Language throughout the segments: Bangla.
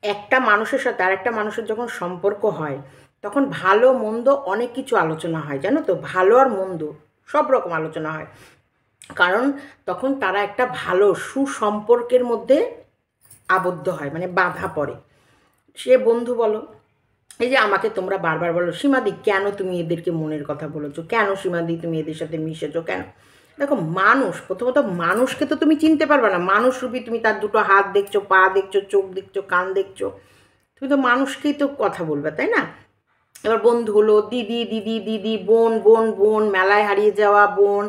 একটা মানুষের সাথে আরেকটা মানুষের যখন সম্পর্ক হয় তখন ভালো মন্দ অনেক কিছু আলোচনা হয়, জানো তো? ভালো আর মন্দ সব রকম আলোচনা হয়, কারণ তখন তারা একটা ভালো সুসম্পর্কের মধ্যে আবদ্ধ হয়, মানে বাঁধা পড়ে। সে বন্ধু বলো, এই যে আমাকে তোমরা বারবার বলো, সীমাদি কেন তুমি এদেরকে মনের কথা বলেছো, কেন সীমাদি তুমি এদের সাথে মিশেছো কেন? দেখো, মানুষ প্রথমত, মানুষকে তো তুমি চিনতে পারবে না। মানুষ রূপী তুমি তার দুটো হাত দেখছো, পা দেখছো, চোখ দেখছো, কান দেখছো, তুমি তো মানুষকেই তো কথা বলবে, তাই না? এবার বন্ধু হলো দিদি দিদি দিদি, বোন বোন বোন, মেলায় হারিয়ে যাওয়া বোন,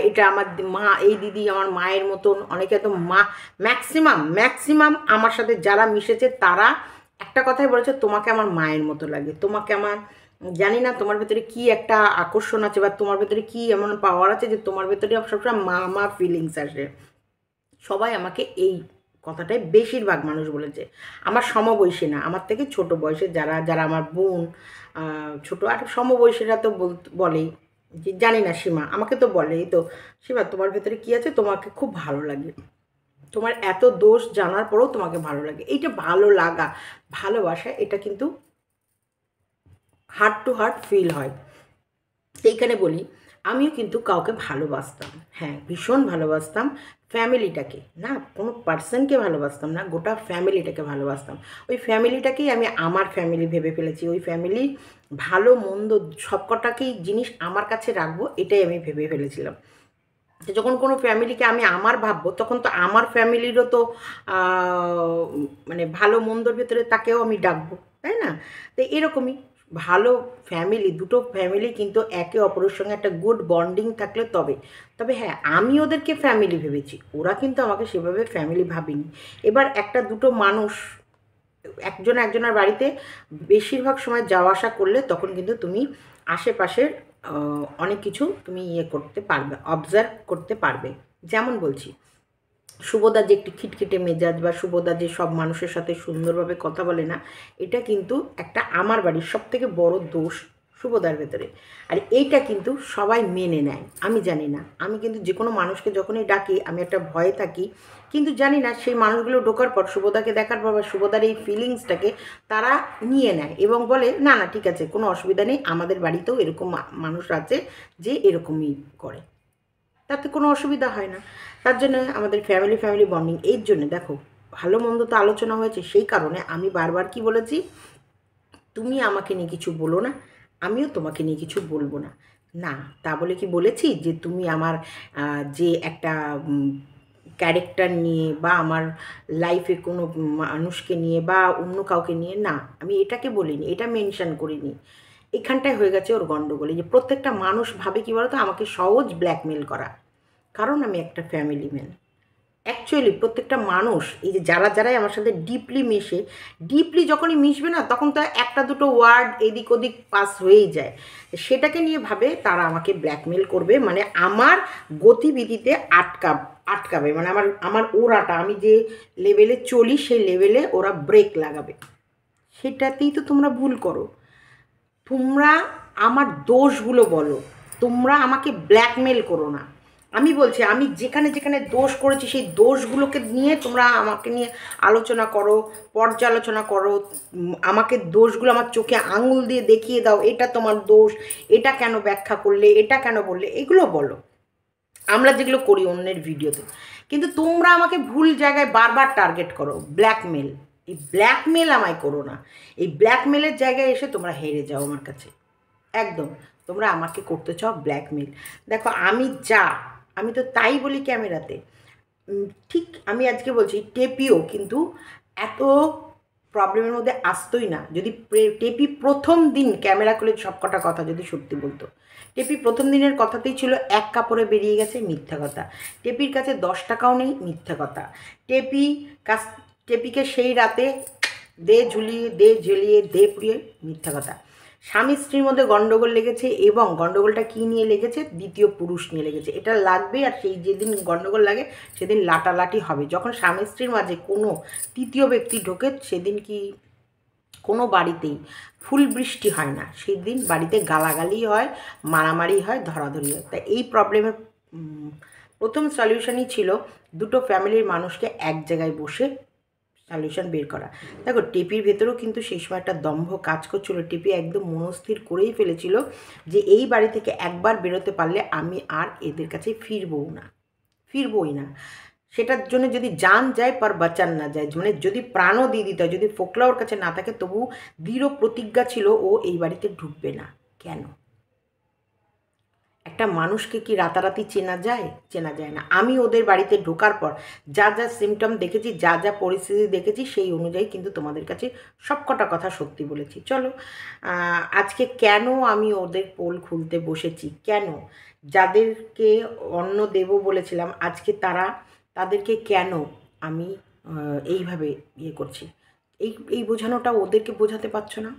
এটা আমার মা, এই দিদি আমার মায়ের মতন। অনেকে তো মা, ম্যাক্সিমাম ম্যাক্সিমাম আমার সাথে যারা মিশেছে তারা একটা কথাই বলেছে, তোমাকে আমার মায়ের মতো লাগে, তোমাকে আমার, জানি না তোমার ভেতরে কি একটা আকর্ষণ আছে বা তোমার ভেতরে কি এমন পাওয়ার আছে যে তোমার ভেতরে সবসময় মা মা ফিলিংস আসে। সবাই আমাকে এই কথাটাই বেশিরভাগ মানুষ বলেছে। আমার সমবয়সী না, আমার থেকে ছোট বয়সের যারা যারা আমার বোন, ছোট আর সমবয়সীরা তো বলেই যে জানি না সীমা, আমাকে তো বলে, এই তো সীমা তোমার ভেতরে কী আছে, তোমাকে খুব ভালো লাগে, তোমার এত দোষ জানার পরেও তোমাকে ভালো লাগে। এইটা ভালো লাগা, ভালোবাসা, এটা কিন্তু হার্ট টু হার্ট ফিল হয়। তো এইখানে বলি, আমিও কিন্তু কাউকে ভালোবাসতাম, হ্যাঁ ভীষণ ভালোবাসতাম। ফ্যামিলিটাকে না, কোনো পার্সনকে ভালোবাসতাম না, গোটা ফ্যামিলিটাকে ভালোবাসতাম। ওই ফ্যামিলিটাকেই আমি আমার ফ্যামিলি ভেবে ফেলেছি। ওই ফ্যামিলি ভালো মন্দ সবকটাকেই জিনিস আমার কাছে রাখবো, এটাই আমি ভেবে ফেলেছিলাম। তো যখন কোনো ফ্যামিলিকে আমি আমার ভাববো, তখন তো আমার ফ্যামিলিরও তো মানে ভালো মন্দর ভেতরে তাকেও আমি ডাকবো, তাই না? তো এরকমই ভালো ফ্যামিলি, দুটো ফ্যামিলি কিন্তু একে অপরের সঙ্গে একটা গুড বন্ডিং থাকলে তবে, তবে হ্যাঁ আমি ওদেরকে ফ্যামিলি ভেবেছি, ওরা কিন্তু আমাকে সেভাবে ফ্যামিলি ভাবেনি। এবার একটা দুটো মানুষ একজন একজনের বাড়িতে বেশিরভাগ সময় যাওয়া আসা করলে তখন কিন্তু তুমি আশেপাশের অনেক কিছু তুমি ইয়ে করতে পারবে, অবজার্ভ করতে পারবে। যেমন বলছি, শুভদা যে একটু খিটখিটে মেজাজ বা শুভদা যে সব মানুষের সাথে সুন্দরভাবে কথা বলে না, এটা কিন্তু একটা আমার বাড়ির সবথেকে বড় দোষ শুভদার ভেতরে। আর এইটা কিন্তু সবাই মেনে নেয়, আমি জানি না। আমি কিন্তু যে কোনো মানুষকে যখনই ডাকি আমি একটা ভয়ে থাকি, কিন্তু জানি না সেই মানুষগুলো ঢোকার পর, শুভদাকে দেখার পর বা শুভদার এই ফিলিংসটাকে তারা নিয়ে নেয় এবং বলে না না ঠিক আছে, কোনো অসুবিধা নেই, আমাদের বাড়িতেও এরকম মানুষ আছে যে এরকমই করে, তাতে কোনো অসুবিধা হয় না। তার জন্য আমাদের ফ্যামিলি ফ্যামিলি বন্ডিং, এর জন্য দেখো ভালো মন্দ তো আলোচনা হয়েছে, সেই কারণে আমি বারবার কি বলেছি, তুমি আমাকে নিয়ে কিছু বলো না, আমিও তোমাকে নিয়ে কিছু বলবো না। না, তা বলে কি বলেছি যে তুমি আমার যে একটা ক্যারেক্টার নিয়ে বা আমার লাইফে কোনো মানুষকে নিয়ে বা অন্য কাউকে নিয়ে, না আমি এটাকে বলিনি, এটা মেনশন করিনি। এখানটায় হয়ে গেছে ওর গণ্ডগোল, যে প্রত্যেকটা মানুষ ভাবে কী বলতো, আমাকে সহজ ব্ল্যাকমেল করা, কারণ আমি একটা ফ্যামিলি ম্যান। অ্যাকচুয়ালি প্রত্যেকটা মানুষ, এই যে যারা যারাই আমার সাথে ডিপলি মেশে, ডিপলি যখনই মিশবে না তখন তো একটা দুটো ওয়ার্ড এদিক ওদিক পাস হয়েই যায়, সেটাকে নিয়ে ভাবে তারা আমাকে ব্ল্যাকমেল করবে, মানে আমার গতিবিধিতে আটকাবে, মানে আমার আমার ওরাটা, আমি যে লেভেলে চলি সেই লেভেলে ওরা ব্রেক লাগাবে। সেটাতেই তো তোমরা ভুল করো। তোমরা আমার দোষগুলো বলো, তোমরা আমাকে ব্ল্যাকমেল করো না। আমি বলছি, আমি যেখানে যেখানে দোষ করেছি সেই দোষগুলোকে নিয়ে তোমরা আমাকে নিয়ে আলোচনা করো, পর্যালোচনা করো, আমাকে দোষগুলো আমার চোখে আঙুল দিয়ে দেখিয়ে দাও, এটা তোমার দোষ, এটা কেন ব্যাখ্যা করলে, এটা কেন বললে, এগুলো বলো, আমরা যেগুলো করি অন্যের ভিডিওতে। কিন্তু তোমরা আমাকে ভুল জায়গায় বারবার টার্গেট করো, ব্ল্যাকমেল। এই ব্ল্যাকমেল আমায় করো না। এই ব্ল্যাকমেলের জায়গায় এসে তোমরা হেরে যাও আমার কাছে, একদম। তোমরা আমাকে করতে চাও ব্ল্যাকমেল। দেখো আমি যা, আমি তো তাই বলি ক্যামেরাতে। ঠিক আমি আজকে বলছি, টেপিও কিন্তু এত প্রবলেমের মধ্যে আসতোই না যদি টেপি প্রথম দিন ক্যামেরা খুলে সব কটা কথা যদি সত্যি বলতো। টেপি প্রথম দিনের কথাতেই ছিল এক কাপড়ে বেরিয়ে গেছে, মিথ্যা কথা। টেপির কাছে 10 টাকাও নেই, মিথ্যা কথা। টেপি কাছ টেপিকে সেই রাতে দে ঝুলিয়ে, দে জ্বলিয়ে, দে পুড়িয়ে, মিথ্যা কথা। স্বামী স্ত্রীর মধ্যে গণ্ডগোল লেগেছে, এবং গণ্ডগোলটা কী নিয়ে লেগেছে, দ্বিতীয় পুরুষ নিয়ে লেগেছে, এটা লাগবে। আর সেই যেদিন গণ্ডগোল লাগে সেদিন লাটালাটি হবে। যখন স্বামী স্ত্রীর মাঝে কোনো তৃতীয় ব্যক্তি ঢোকে, সেদিন কি কোনো বাড়িতেই ফুল বৃষ্টি হয় না, সেদিন বাড়িতে গালাগালি হয়, মারামারি হয়, ধরাধরি হয়। তাই এই প্রবলেমের প্রথম সলিউশনই ছিল দুটো ফ্যামিলির মানুষকে এক জায়গায় বসে সলিউশন বের করা। দেখো টেপির ভেতরেও কিন্তু সেই সময় একটা দম্ভ কাজ করছিল। টেপি একদম মনস্থির করেই ফেলেছিল যে এই বাড়ি থেকে একবার বেরোতে পারলে আমি আর এদের কাছে ফিরবই না। সেটার জন্য যদি জান যায় পর বাঁচান না যায়, মানে যদি প্রাণও দিয়ে দিতে হয়, যদি ফোকলা ওর কাছে না থাকে, তবু দৃঢ় প্রতিজ্ঞা ছিল ও এই বাড়িতে ঢুকবে না। কেন? একটা মানুষকে কি রাতারাতি চেনা যায়? চেনা যায় না। আমি ওদের বাড়িতে ঢোকার পর যা যা সিমটম দেখেছি, যা যা পরিস্থিতি দেখেছি, সেই অনুযায়ী কিন্তু তোমাদের কাছে সবকটা কথা সত্যি বলেছি। চলো আজকে কেন আমি ওদের পোল খুলতে বসেছি, কেন যাদেরকে অন্ন দেব বলেছিলাম আজকে তাদেরকে কেন আমি এইভাবে করছি, এই বোঝানোটা ওদেরকে বোঝাতে পারছো না?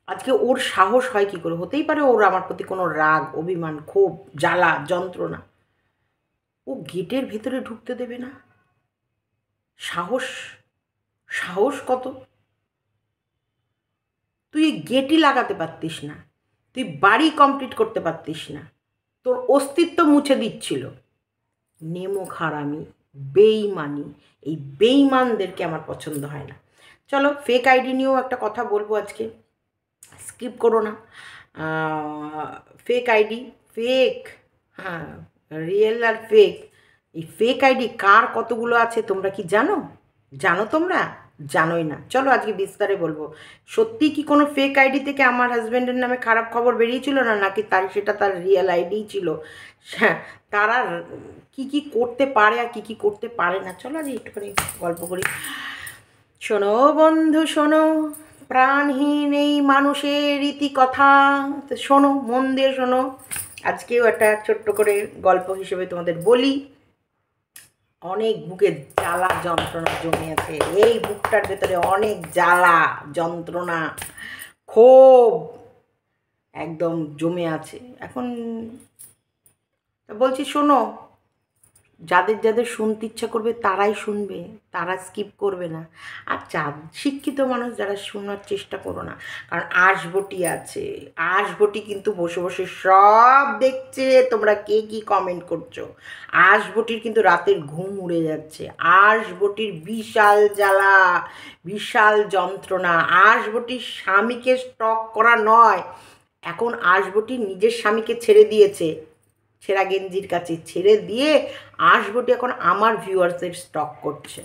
আজকে ওর সাহস হয় কী করে? হতেই পারে ওর আমার প্রতি কোনো রাগ, অভিমান, ক্ষোভ, জ্বালা, যন্ত্রণা, ও গেটের ভেতরে ঢুকতে দেবে না? সাহস কত! তুই গেটই লাগাতে পারতিস না, তুই বাড়ি কমপ্লিট করতে পারতিস না, তোর অস্তিত্ব মুছে দিচ্ছিল। নেমো হারামি, বেইমানি, এই বেইমানদেরকে আমার পছন্দ হয় না। চলো ফেক আইডি নিয়েও একটা কথা বলবো আজকে, স্কিপ করো না। ফেক আইডি, ফেক, হ্যাঁ, রিয়েল আর ফেক, এই ফেক আইডি কার কতগুলো আছে তোমরা কি জানো তোমরা? জানোই না। চলো আজকে বিস্তারে বলবো। সত্যি কি কোনো ফেক আইডি থেকে আমার হাজব্যান্ডের নামে খারাপ খবর বেরিয়েছিল না, নাকি সেটা তার রিয়েল আইডিই ছিল? হ্যাঁ, তারা কি করতে পারে আর কি করতে পারে না, চলো আজ একটুখানি গল্প করি। শোনো বন্ধু শোনো, প্রাণহীন এই মানুষের রীতি কথা, তো শোনো, মন দিয়ে শোনো। আজকেও একটা ছোট্ট করে গল্প হিসেবে তোমাদের বলি। অনেক বুকে জ্বালা যন্ত্রণা জমে আছে, এই বুকটার ভেতরে অনেক জ্বালা যন্ত্রণা, ক্ষোভ একদম জমে আছে। এখন বলছি শোনো, যাদের শুনতে ইচ্ছা করবে তারাই শুনবে, তারা স্কিপ করবে না। আর শিক্ষিত মানুষ যারা শোনার চেষ্টা করো না, কারণ আশবটি আছে, আশবটি কিন্তু বসে বসে সব দেখছে তোমরা কে কী কমেন্ট করছো। আশবটির কিন্তু রাতের ঘুম উড়ে যাচ্ছে। আশবটির বিশাল জ্বালা, বিশাল যন্ত্রণা। আশবটির স্বামীকে স্টক করা নয়, এখন আশবটি নিজের স্বামীকে ছেড়ে দিয়েছে, ছেঁড়া গেঞ্জির কাছে ছেড়ে দিয়ে আঁশবটি এখন আমার ভিউয়ার্সের স্টক করছে।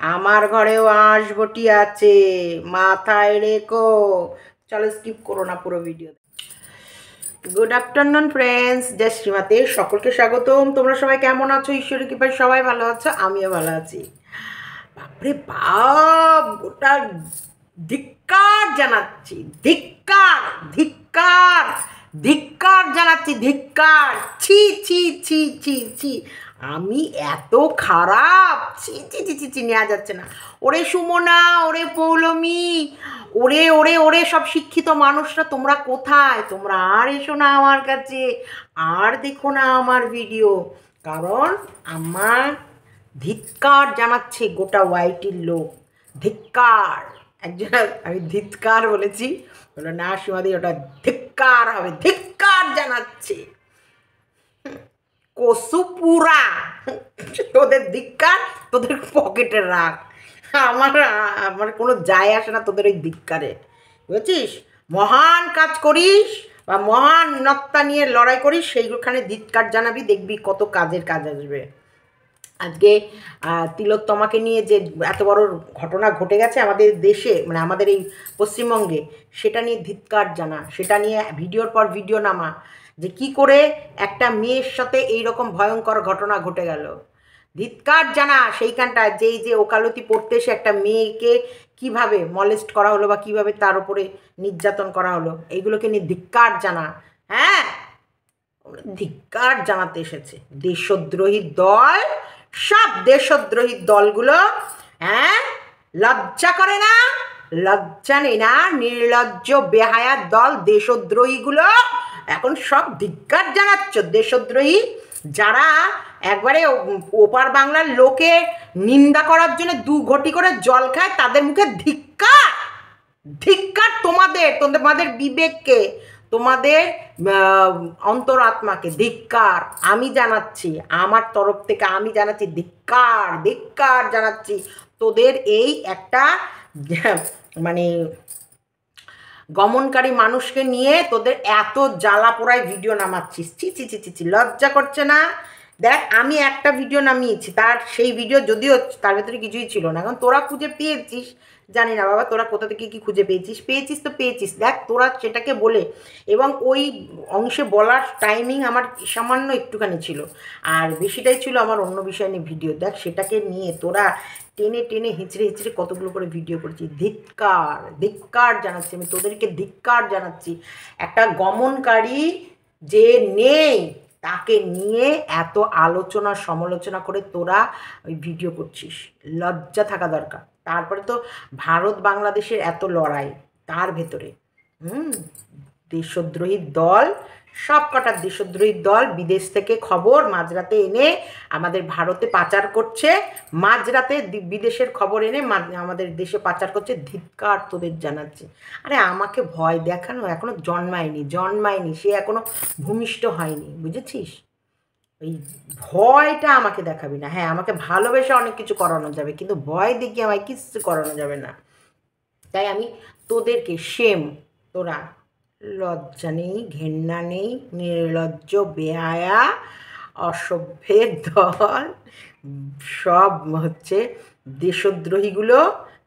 আমার ঘরেও আঁশবটি আছে, মাথায় রেখো। চলো স্কিপ করো না, পুরো ভিডিও। গুড আফটারনুন ফ্রেন্ডস, জয় শ্রীমাতে সকলকে স্বাগতম। তোমরা সবাই কেমন আছো? ঈশ্বরের কৃপায় সবাই ভালো আছো, আমিও ভালো আছি। বাপরে বাপ, গোটা ধিক্কার জানাচ্ছি, ধিক্কার ধিক্কার ধিক্কার জানাচ্ছি, ধিক্কার। ছি ছি ছি ছি ছি, আমি এত খারাপ, ছি ছি ছি ছি ছি, নেওয়া যাচ্ছে না। ওরে সুমনা, ওরে পৌলমী, ওরে ওরে ওরে সব শিক্ষিত মানুষরা তোমরা কোথায়? তোমরা আর এসো না আমার কাছে, আর দেখো না আমার ভিডিও, কারণ আমার ধিক্কার জানাচ্ছে গোটা ওয়াইটির লোক। ধিক্কার, একজন, আমি ধিক্কার বলেছি, বলো না সীমাদি, ওটা ধিক্কার হবে, ধিক্কার জানাচ্ছে। কসুপুরা, তোদের ধিক্কার তোদের পকেটে রাখ, আমার কোনো যায় আসে না তোদের ওই ধিক্কারে, বুঝেছিস? মহান কাজ করিস বা মহান নক্তা নিয়ে লড়াই করিস, সেইখানে ধিক্কার জানাবি, দেখবি কত কাজের কাজ আসবে। আজকে তিলোত্তমাকে নিয়ে যে এত বড় ঘটনা ঘটে গেছে আমাদের দেশে, মানে আমাদের এই পশ্চিমবঙ্গে, সেটা নিয়ে ধিক্কার জানা, সেটা নিয়ে ভিডিওর পর ভিডিও নামা, যে কি করে একটা মেয়ের সাথে এই রকম ভয়ঙ্কর ঘটনা ঘটে গেল। ধিক্কার জানা সেইখানটায়, যে ওকালতি পড়তে এসে একটা মেয়েকে কিভাবে মলেস্ট করা হলো বা কিভাবে তার উপরে নির্যাতন করা হলো, এইগুলোকে নিয়ে ধিক্কার জানা। হ্যাঁ, ধিক্কার জানাতে এসেছে দেশদ্রোহী দল, সব দেশদ্রোহী দলগুলো। হ্যাঁ, লজ্জা করে না? লজ্জা নেই না? নির্লজ্জ বেহায়া দল দেশদ্রোহীগুলো এখন সব ধিক্কার জানাচ্ছ। দেশদ্রোহী যারা একবারে ওপার বাংলার লোকে নিন্দা করার জন্য 2 ঘটি করে জল খায়, তাদের মুখে ধিক্কার। ধিক্কার তোমাদের বিবেককে, তোমাদের অন্তরাত্মাকে ধিক্কার আমি জানাচ্ছি, আমার তরফ থেকে আমি জানাচ্ছি ধিক্কার, ধিক্কার জানাচ্ছি তোদের এই একটা মানে গমনকারী মানুষকে নিয়ে তোদের এত জ্বালা পোড়ায় ভিডিও নামাচ্ছিস। ছি ছি ছি ছি ছি, লজ্জা করছে না? দেখ আমি একটা ভিডিও নামিয়েছি, তার সেই ভিডিও যদিও তার ভেতরে কিছুই ছিল না। এখন তোরা খুঁজে পেয়েছিস, জানি না বাবা তোরা কোথা থেকে কী খুঁজে পেয়েছিস, পেয়েছিস তো পেয়েছিস। দেখ তোরা সেটাকে বলে, এবং ওই অংশে বলার টাইমিং আমার সামান্য একটুখানি ছিল, আর বেশিটাই ছিল আমার অন্য বিষয় নিয়ে ভিডিও। দেখ সেটাকে নিয়ে তোরা টেনে টেনে হিঁচড়ে হিঁচড়ে কতগুলো করে ভিডিও করেছি। ধিক্কার, ধিক্কার জানাচ্ছি, আমি তোদেরকে ধিক্কার জানাচ্ছি। একটা গমনকারী যে নেই তাকে নিয়ে এত আলোচনা সমালোচনা করে তোরা ওই ভিডিও করছিস, লজ্জা থাকা দরকার। তারপরে তো ভারত বাংলাদেশের এত লড়াই, তার ভেতরে দেশদ্রোহী দল, সব কটা দেশদ্রোহী দল বিদেশ থেকে খবর মাঝরাতে এনে আমাদের ভারতে পাচার করছে, মাঝরাতে বিদেশের খবর এনে আমাদের দেশে পাচার করছে। ধিক্কার তোদের জানাচ্ছে। আরে আমাকে ভয় দেখানো এখনো জন্মায়নি, সে এখনো ভূমিষ্ঠ হয়নি, বুঝেছিস? ওই ভয়টা আমাকে দেখাবি না। হ্যাঁ, আমাকে ভালোবেসে অনেক কিছু করানো যাবে, কিন্তু ভয় দেখিয়ে আমায় কিছু করানো যাবে না। তাই আমি তোদেরকে তোরা লজ্জা নেই, ঘেন্না নেই, নির্লজ্জ বেহায়া অসভ্যের দল, সব হচ্ছে দেশদ্রোহীগুলো,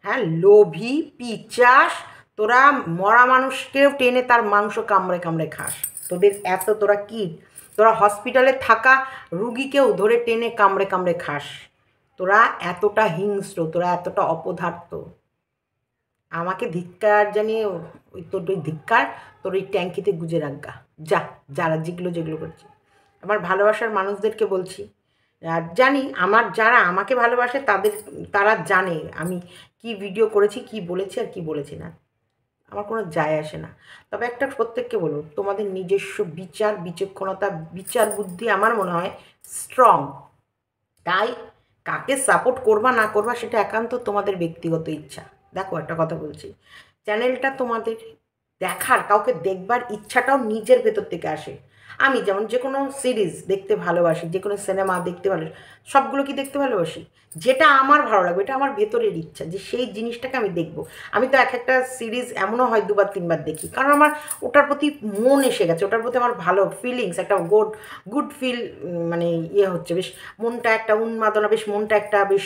হ্যাঁ, লোভী পিচাস। তোরা মরা মানুষকেও টেনে তার মাংস কামড়ে কামড়ে খাস। তোদের এত তোরা কি, তোরা হসপিটালে থাকা রুগীকেও ধরে টেনে কামড়ে কামড়ে খাস। তোরা এতটা হিংস্র, তোরা এতটা অপদার্থ। আমাকে ধিক্কার জানিয়ে ওই তোর ওই ধিক্কার তোর ওই ট্যাঙ্কিতে গুজে রাখগা যা, যারা যেগুলো করছে। আমার ভালোবাসার মানুষদেরকে বলছি, আর জানি আমার যারা আমাকে ভালোবাসে তারা জানে আমি কি ভিডিও করেছি, কি বলেছি আর কি বলেছি না, আমার কোনো যায় আসে না। তবে একটা প্রত্যেককে বলবো, তোমাদের নিজস্ব বিচার বিচক্ষণতা, বিচার বুদ্ধি আমার মনে হয় স্ট্রং। তাই কাকে সাপোর্ট করবা না করবা সেটা একান্ত তোমাদের ব্যক্তিগত ইচ্ছা। দেখো একটা কথা বলছি, চ্যানেলটা তোমাদের দেখার, কাউকে দেখবার ইচ্ছাটাও নিজের ভেতর থেকে আসে। আমি যেমন যে কোনো সিরিজ দেখতে ভালোবাসি, যে কোনো সিনেমা দেখতে ভালোবাসি, সবগুলো কি দেখতে ভালোবাসি, যেটা আমার ভালো লাগবে, এটা আমার ভেতরের ইচ্ছা যে সেই জিনিসটাকে আমি দেখব। আমি তো এক একটা সিরিজ এমনও হয় 2বার 3বার দেখি, কারণ আমার ওটার প্রতি মন এসে গেছে, ওটার প্রতি আমার ভালো ফিলিংস, একটা গুড ফিল, মানে হচ্ছে বেশ, মনটা একটা উন্মাদনা, বেশ মনটা একটা বেশ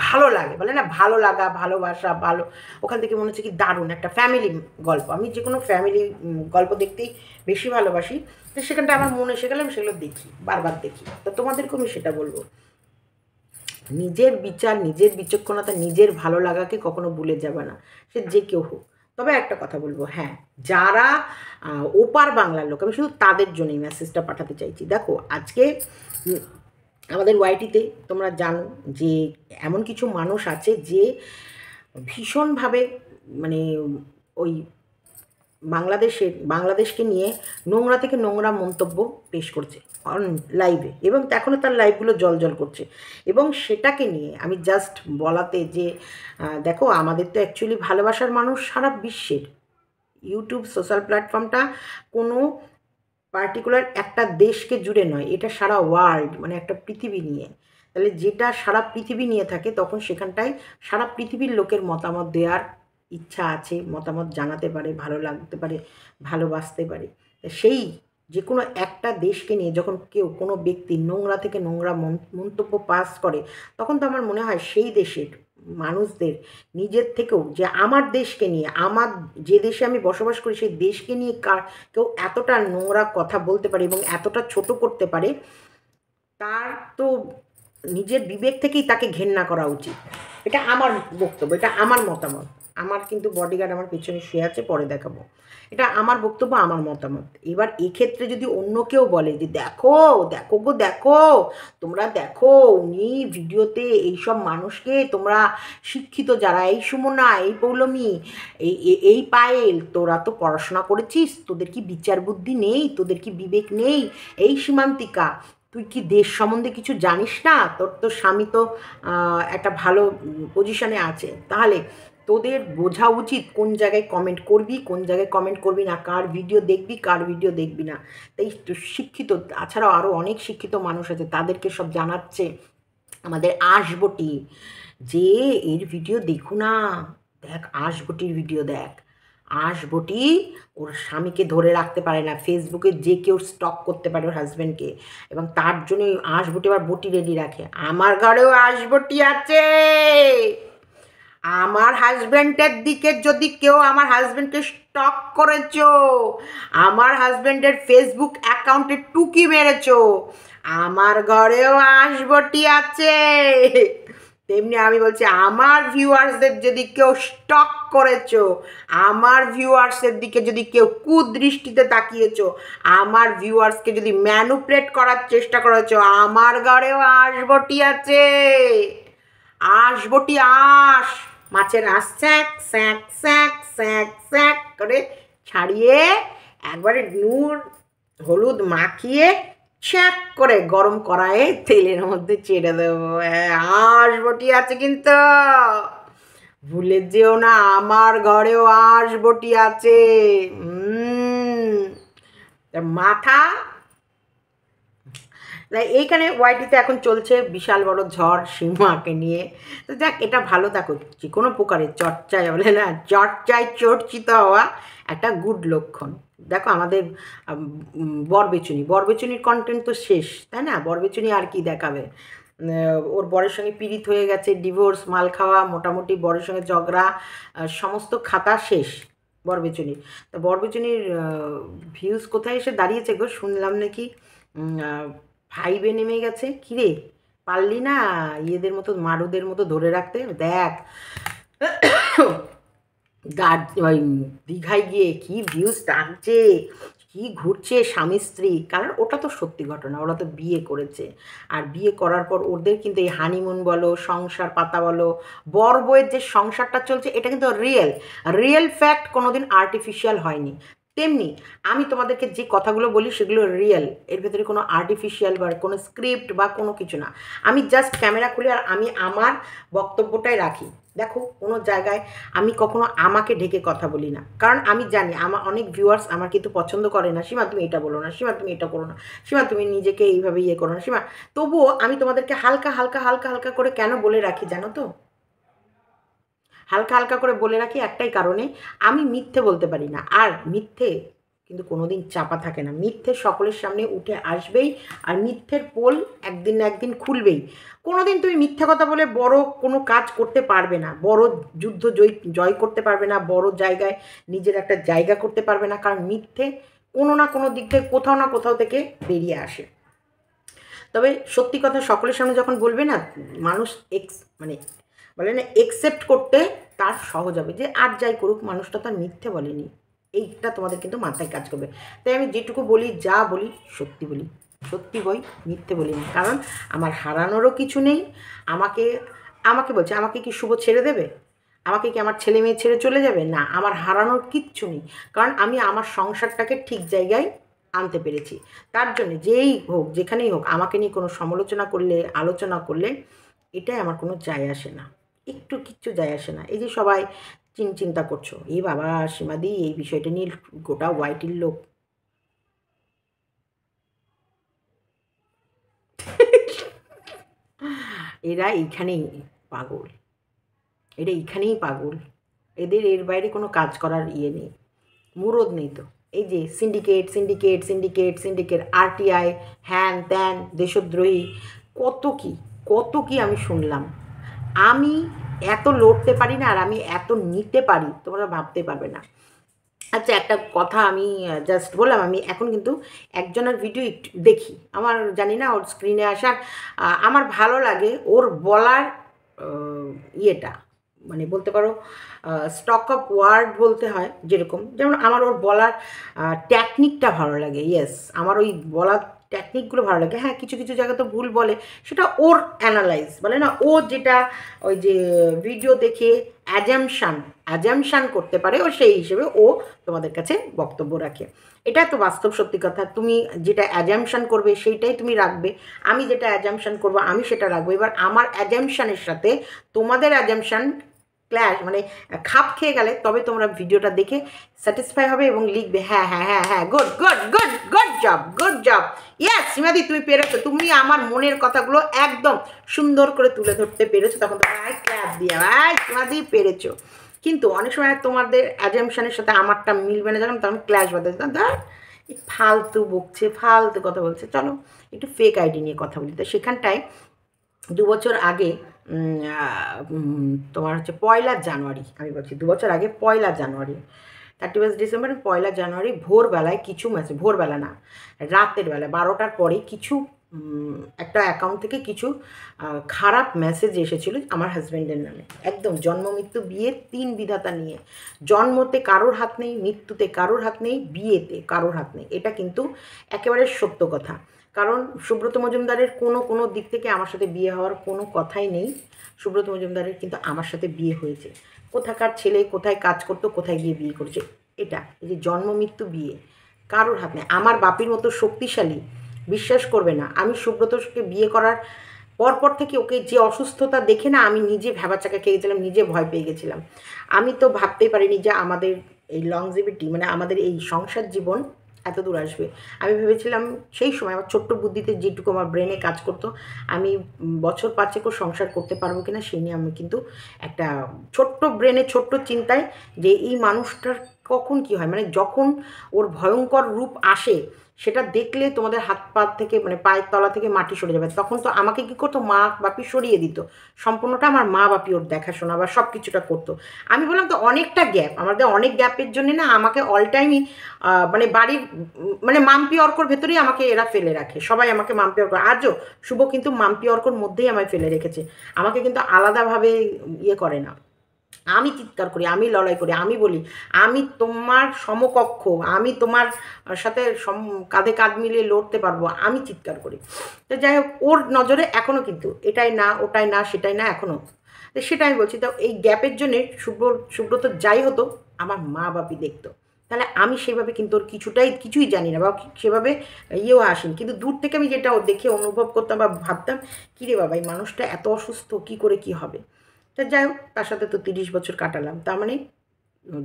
ভালো লাগে, বলে না ভালো লাগা, ভালোবাসা, ভালো, ওখান থেকে মনে হচ্ছে কি দারুণ একটা ফ্যামিলি গল্প। আমি যে কোনো ফ্যামিলি গল্প দেখতেই বেশি ভালোবাসি, তো সেখানটা আমার মনে এসে গেলে আমি সেগুলো দেখি, বারবার দেখি। তো তোমাদেরকে আমি সেটা বলবো, নিজের বিচার, নিজের বিচক্ষণতা, নিজের ভালো লাগাকে কখনো ভুলে যাবে না, সে যে কেউ হোক। তবে একটা কথা বলবো, হ্যাঁ, যারা ওপার বাংলার লোক, আমি শুধু তাদের জন্যই মেসেজটা পাঠাতে চাইছি। দেখো আজকে আমাদের ওয়াইটিতে তোমরা জানো যে এমন কিছু মানুষ আছে যে ভীষণভাবে মানে ওই বাংলাদেশকে নিয়ে নোংরা থেকে নোংরা মন্তব্য পেশ করছে লাইভে, এবং এখনও তার লাইভগুলো জল করছে। এবং সেটাকে নিয়ে আমি জাস্ট বলাতে যে দেখো আমাদের তো অ্যাকচুয়ালি ভালোবাসার মানুষ সারা বিশ্বের, ইউটিউব সোশ্যাল প্ল্যাটফর্মটা কোনো পার্টিকুলার একটা দেশকে জুড়ে নয়, এটা সারা ওয়ার্ল্ড, মানে একটা পৃথিবী নিয়ে। তাহলে যেটা সারা পৃথিবী নিয়ে থাকে, তখন সেখানটায় সারা পৃথিবীর লোকের মতামত দেওয়ার ইচ্ছা আছে, মতামত জানাতে পারে, ভালো লাগতে পারে, ভালোবাসতে পারে। সেই যে কোনো একটা দেশকে নিয়ে যখন কোনো ব্যক্তি নোংরা থেকে নোংরা মন্তব্য পাস করে, তখন তো আমার মনে হয় সেই দেশের মানুষদের নিজের থেকেও, যে আমার দেশকে নিয়ে, আমার যে দেশে আমি বসবাস করি সেই দেশকে নিয়ে কেউ এতটা নোংরা কথা বলতে পারে এবং এতটা ছোট করতে পারে, তার তো নিজের বিবেক থেকেই তাকে ঘেন্না করা উচিত। এটা আমার বক্তব্য, এটা আমার মতামত। আমার কিন্তু বডিগার্ড আমার পেছনে শুয়ে আছে, পরে দেখাবো। এটা আমার বক্তব্য, আমার মতামত। এবার এক্ষেত্রে যদি অন্য কেউ বলে যে দেখো দেখো তোমরা দেখো, উনি ভিডিওতে এইসব মানুষকে, তোমরা শিক্ষিত যারা, এই সুমনা, এই পৌলমী, এই পায়েল, তোরা তো পড়াশোনা করেছিস, তোদের কি বিচার বুদ্ধি নেই, তোদের কি বিবেক নেই? এই সীমান্তিকা, তুই কি দেশ সম্বন্ধে কিছু জানিস না? তোর তো স্বামী তো একটা ভালো পজিশনে আছে, তাহলে তোদের বোঝা উচিত কোন জায়গায় কমেন্ট করবি, কোন জায়গায় কমেন্ট করবি না, কার ভিডিও দেখবি, কার ভিডিও দেখবি না। তাই শিক্ষিত, তাছাড়াও আরও অনেক শিক্ষিত মানুষ আছে, তাদেরকে সব জানাচ্ছে আমাদের আশবটি যে এর ভিডিও দেখো না, দেখ আশবটির ভিডিও দেখ। আশবটি ওর স্বামীকে ধরে রাখতে পারে না, ফেসবুকে যে কেউ স্টক করতে পারে ওর হাজব্যান্ডকে, এবং তার জন্য আশবটি আবার বটি রেডি রাখে। আমার ঘরেও আশবটি আছে। আমার হাজব্যান্ডের দিকে যদি কেউ আমার হাজব্যান্ডকে স্টক করেছো, আমার হাজব্যান্ডের ফেসবুক অ্যাকাউন্টে টুকি মেরেছো, আমার ঘরেও আশবটি আছে। তেমনি আমি বলছি আমার ভিউয়ার্সদের যদি কেউ স্টক করেছো, আমার ভিউয়ার্সের দিকে যদি কেউ কুদৃষ্টিতে তাকিয়েছো, আমার ভিউয়ার্সকে যদি ম্যানুপুলেট করার চেষ্টা করেছো, আমার ঘরেও আশবটি আছে। আশবটি আঁশ, মাছের আঁশ স্যাঁক স্যাঁক স্যাঁক স্যাঁক স্যাঁক করে ছাড়িয়ে একবারে নুন হলুদ মাখিয়ে ছ্যাঁক করে গরম কড়াইয়ে তেলের মধ্যে ছেড়ে দেবো। আঁশবটি আছে কিন্তু, ভুলে যেও না আমার ঘরেও আঁশবটি আছে। মাথা এইখানে ওয়াইটিতে এখন চলছে বিশাল বড় ঝড় সীমাকে নিয়ে। তো যাক, এটা ভালো, দেখো যে কোনো প্রকারের চর্চায় বলে না, চর্চায় চর্চিত হওয়া একটা গুড লক্ষণ। দেখো আমাদের বরবেচুনির কন্টেন্ট তো শেষ, তাই না? বরবেচুনি আর কি দেখাবে? ওর বরের সঙ্গে পীড়িত হয়ে গেছে, ডিভোর্স, মাল খাওয়া, মোটামুটি বরের সঙ্গে ঝগড়া, সমস্ত খাতা শেষ বরবেচুনির। তা বরবেচুনির ভিউজ কোথায় এসে দাঁড়িয়েছে গো? শুনলাম নাকি 5-এ নেমে গেছে। কিরে, পারলি না ইয়েদের মতো, মারুদের মতো ধরে রাখতে? দেখ দীঘায় গিয়ে কি ভিউজ টানছে, কি ঘুরছে স্বামী স্ত্রী। কারণ ওটা তো সত্যি ঘটনা, ওরা তো বিয়ে করেছে, আর বিয়ে করার পর ওদের কিন্তু এই হানিমুন বলো, সংসার পাতা বলো, বর বউয়ের যে সংসারটা চলছে, এটা কিন্তু রিয়েল ফ্যাক্ট, কোনোদিন আর্টিফিশিয়াল হয়নি। তেমনি আমি তোমাদেরকে যে কথাগুলো বলি সেগুলো রিয়েল, এর ভেতরে কোনো আর্টিফিশিয়াল বা কোনো স্ক্রিপ্ট বা কোনো কিছু না। আমি জাস্ট ক্যামেরা খুলি আর আমি আমার বক্তব্যটাই রাখি। দেখো কোনো জায়গায় আমি কখনো আমাকে ঢেকে কথা বলি না, কারণ আমি জানি আমার অনেক ভিউয়ার্স আমার কিন্তু পছন্দ করে না। সীমা তুমি এটা বলো না, সীমা তুমি এটা করো না, সীমা তুমি নিজেকে এইভাবে ইয়ে করো না, সীমা। তবুও আমি তোমাদেরকে হালকা হালকা হালকা হালকা করে কেন বলে রাখি জানো তো? হালকা হালকা করে বলে রাখি একটাই কারণে, আমি মিথ্যে বলতে পারি না, আর মিথ্যে কিন্তু কোনোদিন চাপা থাকে না। মিথ্যে সকলের সামনে উঠে আসবেই, আর মিথ্যের পোল একদিন না একদিন খুলবেই। কোনোদিন তুমি মিথ্যা কথা বলে বড় কোনো কাজ করতে পারবে না, বড় যুদ্ধ জয় করতে পারবে না, বড় জায়গায় নিজের একটা জায়গা করতে পারবে না, কারণ মিথ্যে কোনো না কোনো দিক থেকে কোথাও না কোথাও থেকে বেরিয়ে আসে। তবে সত্যি কথা সকলের সামনে যখন বলবে না, মানুষ মানে বলে না একসেপ্ট করতে তার সহজ হবে, যে আর যাই করুক মানুষটা তার মিথ্যে বলেনি, এইটা তোমাদের কিন্তু মাথায় কাজ করবে। তাই আমি যেটুকু বলি, যা বলি সত্যি বলি, সত্যি বই, মিথ্যে বলি না। কারণ আমার হারানোরও কিছু নেই। আমাকে বলছে, আমাকে কি শুভ ছেড়ে দেবে? আমাকে কি আমার ছেলে মেয়ে ছেড়ে চলে যাবে? না, আমার হারানোর কিচ্ছু নেই, কারণ আমি আমার সংসারটাকে ঠিক জায়গায় আনতে পেরেছি। তার জন্য যেই হোক, যেখানেই হোক, আমাকে নিয়ে কোনো সমালোচনা করলে, আলোচনা করলে, এটাই আমার কোনো যায় আসে না, একটু কিচ্ছু যায় আসে না। এই যে সবাই চিন্তা করছো, এই বাবা সীমাদি এই বিষয়টা নিয়ে গোটা ওয়াইটির লোক এরা এইখানেই পাগল, এরা এইখানেই পাগল, এদের এর বাইরে কোনো কাজ করার ইয়ে নেই, মুরদ নেই। তো এই যে সিন্ডিকেট, আরটিআই, হ্যান ত্যান, দেশদ্রোহী, কত কি আমি শুনলাম। আমি এত লড়তে পারি না, আর আমি এত নিতে পারি তোমরা ভাবতে পারবে না। আচ্ছা, একটা কথা আমি জাস্ট বললাম, আমি এখন কিন্তু একজনের ভিডিও দেখি, আমার জানি না ওর স্ক্রিনে আসার আমার ভালো লাগে ওর বলার ইয়েটা, মানে বলতে পারো স্টক অফ ওয়ার্ড বলতে হয় যেরকম, যেমন আমার ওর বলার টেকনিকটা ভালো লাগে। ইয়েস, আমার ওই বলার টেকনিকগুলো ভালো লাগে। হ্যাঁ, কিছু কিছু জায়গায় তো ভুল বলে, সেটা ওর অ্যানালাইজ বলে না, ও যেটা ওই যে ভিডিও দেখে অ্যাজামশান করতে পারে, ও সেই হিসেবে ও তোমাদের কাছে বক্তব্য রাখে। এটা তো বাস্তব সত্যি কথা, তুমি যেটা অ্যাজামশান করবে সেইটাই তুমি রাখবে, আমি যেটা অ্যাজামশান করবো আমি সেটা রাখবো। এবার আমার অ্যাজামশানের সাথে তোমাদের অ্যাজামশান ক্ল্যাশ মানে খাপ খেয়ে গেলে তবে তোমরা ভিডিওটা দেখে স্যাটিসফাই হবে এবং লিখবে হ্যাঁ হ্যাঁ হ্যাঁ হ্যাঁ good good good good job good job. Yes সীমাদি তুমি পেরেছো, তুমি আমার মনের কথাগুলো একদম সুন্দর করে তুলে ধরতে পেরেছো, তখন তোমার ক্ল্যাপ দিয়ে সীমাদি পেরেছো। কিন্তু অনেক সময় তোমাদের অ্যাজামশনের সাথে আমারটা মিলবে না, যখন তখন ক্ল্যাশ বাঁধে, ধর ফালতু বকছে, ফালতু কথা বলছে, চলো একটু ফেক আইডি নিয়ে কথা বলি। তো সেখানটায় 2 বছর আগে তোমার হচ্ছে 1 জানুয়ারি, আমি বলছি 2 বছর আগে 1 জানুয়ারি 31 ডিসেম্বর 1 জানুয়ারি ভোরবেলায় কিছু মেসেজ, ভোরবেলা না রাতের বেলা 12টার পরে কিছু একটা অ্যাকাউন্ট থেকে কিছু খারাপ মেসেজ এসেছিল আমার হাজব্যান্ডের নামে, একদম জন্ম মৃত্যু বিয়ের 3 বিধাতা নিয়ে। জন্মতে কারোর হাত নেই, মৃত্যুতে কারোর হাত নেই, বিয়েতে কারোর হাত নেই। এটা কিন্তু একেবারে সত্য কথা, কারণ সুব্রত মজুমদারের কোনো দিক থেকে আমার সাথে বিয়ে হওয়ার কোনো কথাই নেই। সুব্রত মজুমদারের কিন্তু আমার সাথে বিয়ে হয়েছে। কোথাকার ছেলে কোথায় কাজ করতো, কোথায় গিয়ে বিয়ে করেছে, এটা এই যে জন্ম মৃত্যু বিয়ে কারোর হাত নেই। আমার বাপির মতো শক্তিশালী বিশ্বাস করবে না, আমি সুব্রতকে বিয়ে করার পরপর থেকে ওকে যে অসুস্থতা দেখে না আমি নিজে ভ্যাবাচাকা খেয়ে গেছিলাম, নিজে ভয় পেয়ে গেছিলাম। আমি তো ভাবতেই পারিনি যে আমাদের এই লংজিভিটি মানে আমাদের এই সংসার জীবন এত দূর আসবে। আমি ভেবেছিলাম সেই সময় আমার ছোট্ট বুদ্ধিতে যেটুকু আমার ব্রেনে কাজ করতো, আমি বছর 5-একও সংসার করতে পারবো কিনা সেই নিয়ে আমি কিন্তু একটা ছোট্ট ব্রেনে ছোট্ট চিন্তায় যে এই মানুষটার কখন কি হয়, মানে যখন ওর ভয়ঙ্কর রূপ আসে সেটা দেখলে তোমাদের হাত পা থেকে মানে পায়ের তলা থেকে মাটি সরে যাবে। তখন তো আমাকে কী করতো, মা বাপি সরিয়ে দিত, সম্পূর্ণটা আমার মা বাপি ওর দেখাশোনা বা সব কিছুটা করতো। আমি বললাম তো অনেকটা গ্যাপ, আমাদের অনেক গ্যাপের জন্যে না আমাকে অল টাইমই মানে বাড়ির মানে মাম্পি অর্কর ভেতরেই আমাকে এরা ফেলে রাখে, সবাই আমাকে মাম্পি অর্ক, আজও শুভ কিন্তু মাম্পি অর্কর মধ্যেই আমায় ফেলে রেখেছে, আমাকে কিন্তু আলাদাভাবে ইয়ে করে না। আমি চিৎকার করি, আমি লড়াই করি, আমি বলি আমি তোমার সমকক্ষ, আমি তোমার সাথে কাঁধে কাঁধ মিলিয়ে লড়তে পারবো, আমি চিৎকার করি। তো যাই হোক, ওর নজরে এখনও কিন্তু এটাই না ওটাই না সেটাই না এখনও, তো সেটা আমি বলছি। তো এই গ্যাপের জন্যে সুব্রত যাই হতো আমার মা বাপি দেখতো, তাহলে আমি সেভাবে কিন্তু ওর কিছুই জানি না বা সেভাবে ইয়েও আসেনি, কিন্তু দূর থেকে আমি যেটা ও দেখে অনুভব করতাম বা ভাবতাম কিরে বাবা এই মানুষটা এত অসুস্থ, কী করে কী হবে। তা যাই হোক, তার সাথে তো 30 বছর কাটালাম, তার মানে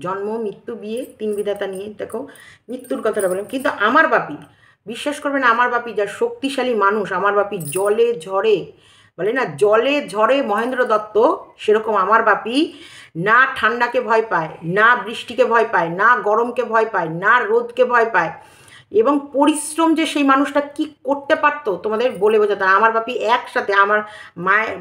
জন্ম মৃত্যু বিয়ে 3 বিধাতা নিয়ে দেখো মৃত্যুর কথাটা বললাম। কিন্তু আমার বাপি বিশ্বাস করবে না, আমার বাপি যা শক্তিশালী মানুষ, আমার বাপি জলে ঝড়ে বলে না জলে ঝড়ে মহেন্দ্র দত্ত, সেরকম আমার বাপি না ঠান্ডাকে ভয় পায়, না বৃষ্টিকে ভয় পায়, না গরমকে ভয় পায়, না রোদকে ভয় পায়, এবং পরিশ্রম যে সেই মানুষটা কি করতে পারতো তোমাদের বলে বোঝাতে। আমার বাপি একসাথে আমার মায়ের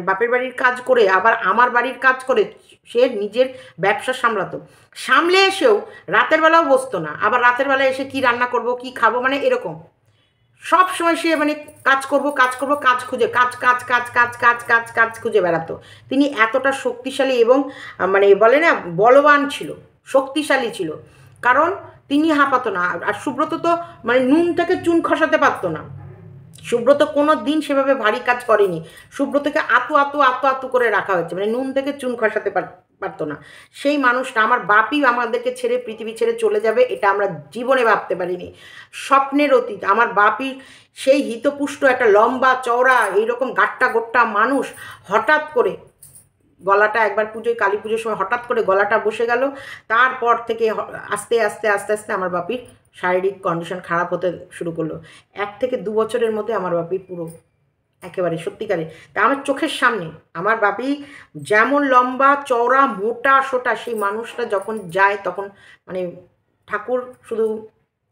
বাপের বাড়ির কাজ করে আবার আমার বাড়ির কাজ করে সে নিজের ব্যবসা সামলাতো, সামলে এসেও রাতের বেলাও বসতো না, আবার রাতের বেলা এসে কি রান্না করব কি খাবো মানে এরকম সব সময় সে মানে কাজ করব কাজ খুঁজে কাজ খুঁজে বেড়াতো। তিনি এতটা শক্তিশালী এবং মানে বলে না বলবান ছিল, শক্তিশালী ছিল, কারণ তিনি হাঁপাতো না। আর সুব্রত তো মানে নুন থেকে চুন খসাতে পারতো না, সুব্রত কোনো দিন সেভাবে ভারী কাজ করেনি, সুব্রতকে আতু করে রাখা হয়েছে, মানে নুন থেকে চুন খসাতে পারতো না সেই মানুষটা। আমার বাপই আমাদেরকে ছেড়ে পৃথিবী ছেড়ে চলে যাবে এটা আমরা জীবনে ভাবতে পারিনি, স্বপ্নের অতীত। আমার বাপি সেই হিতপুষ্ট একটা লম্বা চওড়া এইরকম গাট্টা গোট্টা মানুষ হঠাৎ করে গলাটা একবার পুজোয় কালী পুজোর সময় হঠাৎ করে গলাটা বসে গেল, তারপর থেকে আস্তে আস্তে আস্তে আস্তে আমার বাপির শারীরিক কন্ডিশন খারাপ হতে শুরু করলো। 1 থেকে 2 বছরের মধ্যে আমার বাপি পুরো একেবারে সত্যিকারে, তা আমার চোখের সামনে আমার বাপি যেমন লম্বা চওড়া মোটা সোটা সেই মানুষটা যখন যায় তখন মানে ঠাকুর শুধু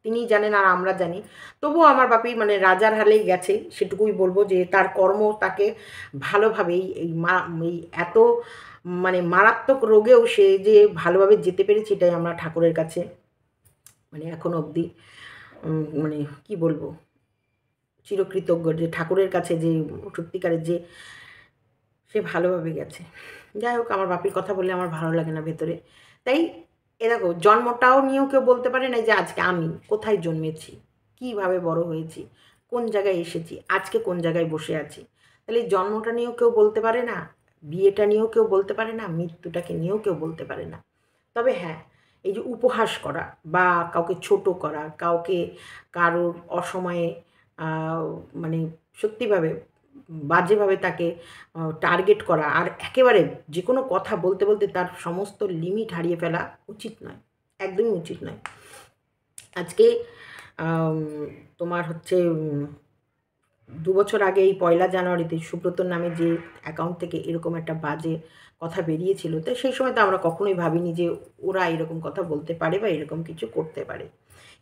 তিনিই জানেন আর আমরা জানি। তবুও আমার বাপি মানে রাজার হালেই গেছে, সেটুকুই বলবো যে তার কর্ম তাকে ভালোভাবে এই এত মানে মারাত্মক রোগেও সে যে ভালোভাবে যেতে পেরেছে এটাই আমরা ঠাকুরের কাছে মানে এখনো অবধি মানে কি বলবো চিরকৃতজ্ঞ, যে ঠাকুরের কাছে যে সত্যিকারের যে সে ভালোভাবে গেছে। যাই হোক, আমার বাপির কথা বললে আমার ভালো লাগে না ভেতরে। তাই এ দেখো জন্মটাও নিয়েও কেউ বলতে পারে না যে আজকে আমি কোথায় জন্মেছি, কিভাবে বড় হয়েছি, কোন জায়গায় এসেছি, আজকে কোন জায়গায় বসে আছি। তাহলে এই জন্মটা নিয়েও কেউ বলতে পারে না, বিয়েটা নিয়েও কেউ বলতে পারে না, মৃত্যুটাকে নিয়েও কেউ বলতে পারে না। তবে হ্যাঁ, এই যে উপহাস করা বা কাউকে ছোট করা, কাউকে কারোর অসময়ে মানে সত্যিভাবে বাজেভাবে তাকে টার্গেট করা আর একেবারে যে কোনো কথা বলতে বলতে তার সমস্ত লিমিট হারিয়ে ফেলা উচিত নয়, একদমই উচিত নয়। আজকে তোমার হচ্ছে 2 বছর আগে এই 1 জানুয়ারিতে সুব্রতর নামে যে অ্যাকাউন্ট থেকে এরকম একটা বাজে কথা বেরিয়েছিল, তো সেই সময় তো আমরা কখনোই ভাবিনি যে ওরা এরকম কথা বলতে পারে বা এরকম কিছু করতে পারে।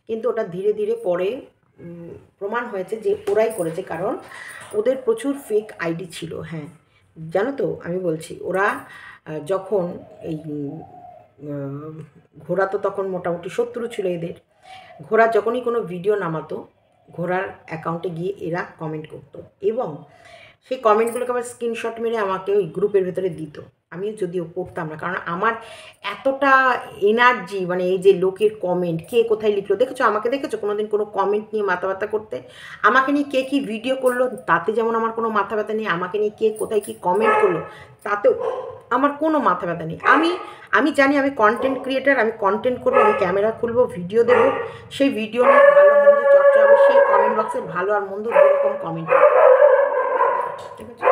কিন্তু ওটা ধীরে ধীরে পরে প্রমাণ হয়েছে যে ওরাই করেছে, কারণ ওদের প্রচুর ফেক আইডি ছিল। হ্যাঁ, জানো তো, আমি বলছি ওরা যখন এই ঘোড়া তো তখন মোটামুটি শত্রু ছিল এদের। ঘোড়া যখনই কোনো ভিডিও নামাতো, ঘোড়ার অ্যাকাউন্টে গিয়ে এরা কমেন্ট করতো এবং সেই কমেন্টগুলোকে আবার স্ক্রিনশট মেরে আমাকে ওই গ্রুপের ভেতরে দিত। আমিও যদিও পড়তাম না, কারণ আমার এতটা এনার্জি, মানে এই যে লোকের কমেন্ট কে কোথায় লিখলো, দেখেছো আমাকে, দেখেছো কোনো দিন কোনো কমেন্ট নিয়ে মাথা ব্যথা করতে? আমাকে নিয়ে কে কী ভিডিও করলো তাতে যেমন আমার কোনো মাথা ব্যথা নেই, আমাকে নিয়ে কে কোথায় কী কমেন্ট করলো তাতেও আমার কোনো মাথা ব্যথা নেই। আমি জানি আমি কন্টেন্ট ক্রিয়েটার, আমি কন্টেন্ট করবো, আমি ক্যামেরা খুলবো, ভিডিও দেবো, সেই ভিডিও নিয়ে ভালো মন্দ চর্চা হবে, সেই কমেন্ট বক্সে ভালো আর মন্দ দুরকম কমেন্ট হবে, ঠিক আছে?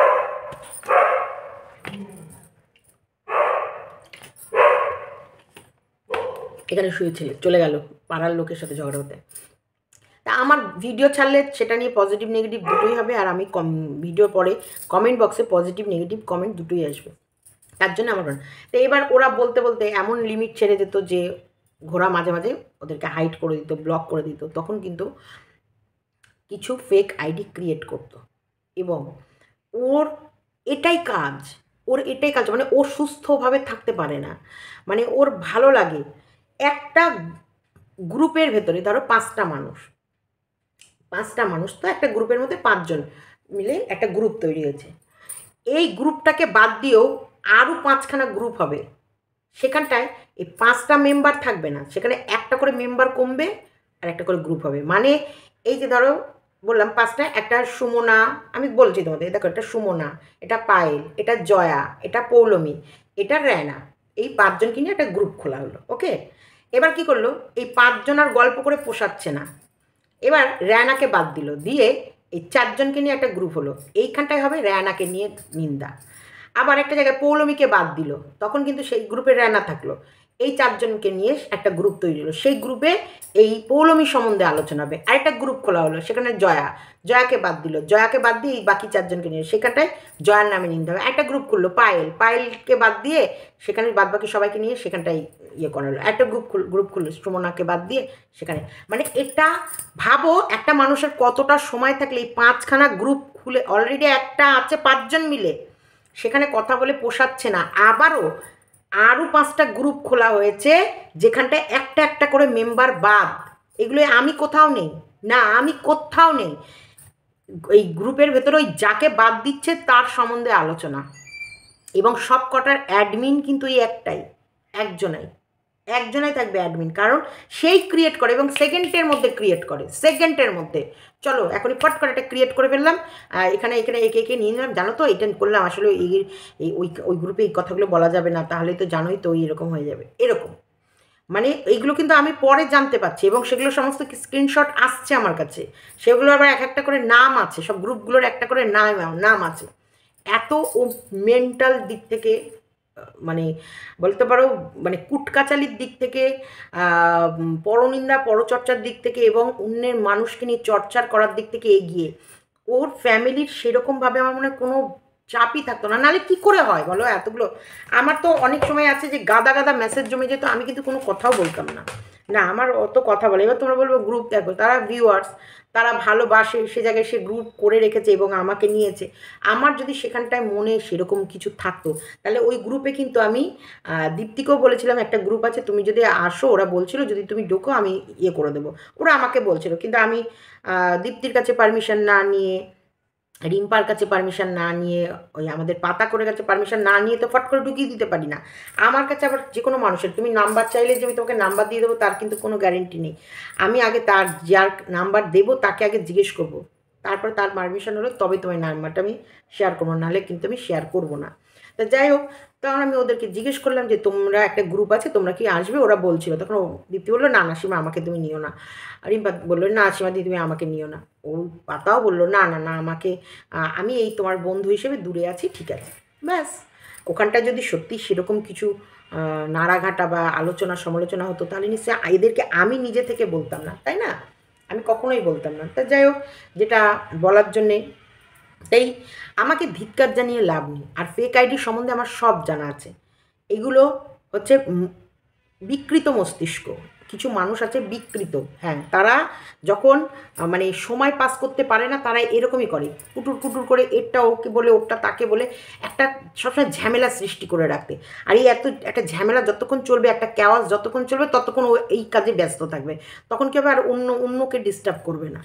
এখানে শুয়েছিল, চলে গেল পাড়ার লোকের সাথে ঝগড়া হতে। তা আমার ভিডিও ছাড়লে সেটা নিয়ে পজিটিভ নেগেটিভ দুটোই হবে, আর আমি ভিডিও পরে কমেন্ট বক্সে পজিটিভ নেগেটিভ কমেন্ট দুটোই আসবে, তার জন্য আমার তো এবার ওরা বলতে বলতে এমন লিমিট ছেড়ে যেত যে ঘোড়া মাঝে মাঝে ওদেরকে হাইড করে দিত, ব্লক করে দিত। তখন কিন্তু কিছু ফেক আইডি ক্রিয়েট করতো এবং ওর এটাই কাজ, মানে ও সুস্থভাবে থাকতে পারে না, মানে ওর ভালো লাগে একটা গ্রুপের ভেতরে, ধরো 5টা মানুষ, তো একটা গ্রুপের মধ্যে 5জন মিলে একটা গ্রুপ তৈরি হয়েছে। এই গ্রুপটাকে বাদ দিয়েও আরও 5খানা গ্রুপ হবে, সেখানটায় এই 5টা মেম্বার থাকবে না, সেখানে একটা করে মেম্বার কমবে আর একটা করে গ্রুপ হবে। মানে এই যে ধরো বললাম 5টা, একটা সুমনা, আমি বলছি তোমাদের, দেখো এটা সুমনা, এটা পায়েল, এটা জয়া, এটা পৌলমী, এটা রেনা, এই 5জনকে নিয়ে একটা গ্রুপ খোলা হলো। ওকে, এবার কি করলো, এই 5জন আর গল্প করে পোষাচ্ছে না, এবার রেনাকে বাদ দিল, দিয়ে এই 4জনকে নিয়ে একটা গ্রুপ হলো, এইখানটায় হবে রেনাকে নিয়ে নিন্দা। আবার একটা জায়গায় পৌলমীকে বাদ দিল, তখন কিন্তু সেই গ্রুপে রেনা থাকলো, এই 4জনকে নিয়ে একটা গ্রুপ তৈরি হলো, সেই গ্রুপে এই পৌলমী সম্বন্ধে আলোচনা হবে। আরেকটা গ্রুপ খোলা হলো, সেখানে জয়াকে বাদ দিল, জয়াকে বাদ দিয়ে এই বাকি 4জনকে নিয়ে সেখানটায় জয়ার নামে নিন্দা হবে। একটা গ্রুপ খুললো পায়েলকে বাদ দিয়ে, সেখানে বাদ বাকি সবাইকে নিয়ে সেখানটায় ইয়ে করা হলো। একটা গ্রুপ খুললো সুমনাকে বাদ দিয়ে সেখানে, মানে এটা ভাবো একটা মানুষের কতটা সময় থাকলে এই 5খানা গ্রুপ খুলে, অলরেডি একটা আছে 5জন মিলে, সেখানে কথা বলে পোষাচ্ছে না, আরও 5টা গ্রুপ খোলা হয়েছে যেখানটায় একটা একটা করে মেম্বার বাদ। এগুলো আমি কোথাও নেই, না আমি কোথাও নেই, এই গ্রুপের ভেতরে ওই যাকে বাদ দিচ্ছে তার সম্বন্ধে আলোচনা, এবং সব কটার অ্যাডমিন কিন্তু এই একজনাই থাকবে অ্যাডমিন, কারণ সেই ক্রিয়েট করে এবং সেকেন্ডের মধ্যে ক্রিয়েট করে, সেকেন্ডের মধ্যে। চলো এখনই ফট করে একটা ক্রিয়েট করে ফেললাম, এখানে একে নিয়ে নিলাম, জানো তো এটা করলাম আসলে ওই গ্রুপে এই কথাগুলো বলা যাবে না, তাহলে তো জানোই তো এরকম হয়ে যাবে, এরকম। মানে এইগুলো কিন্তু আমি পরে জানতে পারছি এবং সেগুলো সমস্ত স্ক্রিনশট আসছে আমার কাছে, সেগুলো আবার এক একটা করে নাম আছে, সব গ্রুপগুলোর একটা করে নাম আছে। এত ও মেন্টাল দিক থেকে, মানে বলতে পারো মানে কুটকাচালির দিক থেকে, পরনিন্দা পরচর্চার দিক থেকে এবং অন্যের মানুষকে নিয়ে চর্চার করার দিক থেকে এগিয়ে, ওর ফ্যামিলির সেরকমভাবে আমার মনে হয় কোনো চাপই থাকতো না, নাহলে কী করে হয় বলো এতগুলো। আমার তো অনেক সময় আছে যে গাদা গাদা মেসেজ জমে যেত, আমি কিন্তু কোনো কথাও বলতাম না, না আমার অত কথা বলে। এবার তোমরা বলবো গ্রুপ দেখো, তারা ভিউয়ার্স, তারা ভালোবাসে, সে জায়গায় সে গ্রুপ করে রেখেছে এবং আমাকে নিয়েছে। আমার যদি সেখানটায় মনে সেরকম কিছু থাকতো, তাহলে ওই গ্রুপে কিন্তু আমি দীপ্তিকেও বলেছিলাম একটা গ্রুপ আছে, তুমি যদি আসো, ওরা বলছিল যদি তুমি ঢোকো আমি ইয়ে করে দেবো, ওরা আমাকে বলছিল, কিন্তু আমি দীপ্তির কাছে পারমিশন না নিয়ে, রিম্পার কাছে পারমিশন না নিয়ে, ওই আমাদের পাতা করে কাছে পারমিশন না নিয়ে তো ফট করে ঢুকিয়ে দিতে পারি না। আমার কাছে আবার যে কোনো মানুষের তুমি নাম্বার চাইলে যে আমি তোমাকে নাম্বার দিয়ে দেবো তার কিন্তু কোনো গ্যারেন্টি নেই। আমি আগে তার যার নাম্বার দেবো তাকে আগে জিজ্ঞেস করবো, তারপরে তার পারমিশন হলো তবে তোমার নাম্বারটা আমি শেয়ার করবো, নাহলে কিন্তু আমি শেয়ার করবো না। তা যাই হোক, তখন আমি ওদেরকে জিজ্ঞেস করলাম যে তোমরা একটা গ্রুপ আছে, তোমরা কি আসবে? ওরা বলছিল। তখন দীপ্তি বললো, না না সীমা, আমাকে তুমি নিও না। আর রিম্পা বললো, না সীমা দিদি তুমি আমাকে নিও না। ও পাতাও বললো, না না না আমাকে, আমি এই তোমার বন্ধু হিসেবে দূরে আছি, ঠিক আছে। ব্যাস, ওখানটা যদি সত্যি সেরকম কিছু নাড়াঘাটা বা আলোচনা সমালোচনা হতো, তাহলে নিশ্চয়ই এদেরকে আমি নিজে থেকে বলতাম না, তাই না? আমি কখনোই বলতাম না। তা যাই হোক, যেটা বলার জন্যে, তাই আমাকে ধিক্কার জানিয়ে লাভ নেই। আর ফেক আইডি সম্বন্ধে আমার সব জানা আছে। এগুলো হচ্ছে বিকৃত মস্তিষ্ক। কিছু মানুষ আছে বিকৃত, হ্যাঁ, তারা যখন মানে সময় পাস করতে পারে না, তারা এরকমই করে, কুটুর কুটুর করে এরটা ওকে বলে, ওরটা তাকে বলে, একটা সবসময় ঝামেলা সৃষ্টি করে রাখতে। আর এই এত একটা ঝামেলা যতক্ষণ চলবে, একটা ক্যাওয়াস যতক্ষণ চলবে, ততক্ষণ ও এই কাজে ব্যস্ত থাকবে। তখন কি হবে, আর অন্যকে ডিস্টার্ব করবে না,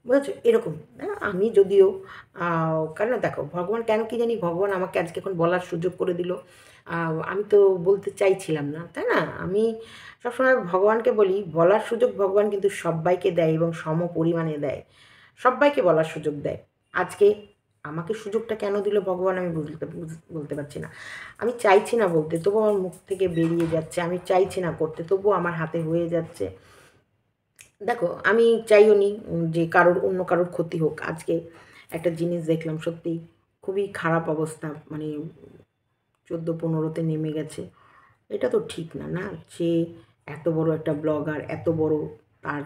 বুঝেছো? এরকম। আমি যদিও কারণ দেখো, ভগবান কেন কি জানি, ভগবান আমাকে আজকে এখন বলার সুযোগ করে দিল। আমি তো বলতে চাইছিলাম না, তাই না? আমি সবসময় ভগবানকে বলি, বলার সুযোগ ভগবান কিন্তু সব্বাইকে দেয় এবং সম পরিমাণে দেয়, সব্বাইকে বলার সুযোগ দেয়। আজকে আমাকে সুযোগটা কেন দিল ভগবান, আমি বলতে পারছি না। আমি চাইছি না বলতে, তবুও আমার মুখ থেকে বেরিয়ে যাচ্ছে। আমি চাইছি না করতে, তবুও আমার হাতে হয়ে যাচ্ছে। দেখো, আমি চাইও নি যে অন্য কারোর ক্ষতি হোক। আজকে একটা জিনিস দেখলাম, সত্যি খুবই খারাপ অবস্থা, মানে 14-15-তে নেমে গেছে। এটা তো ঠিক না, না? সে এত বড় একটা ব্লগার, এত বড়, তার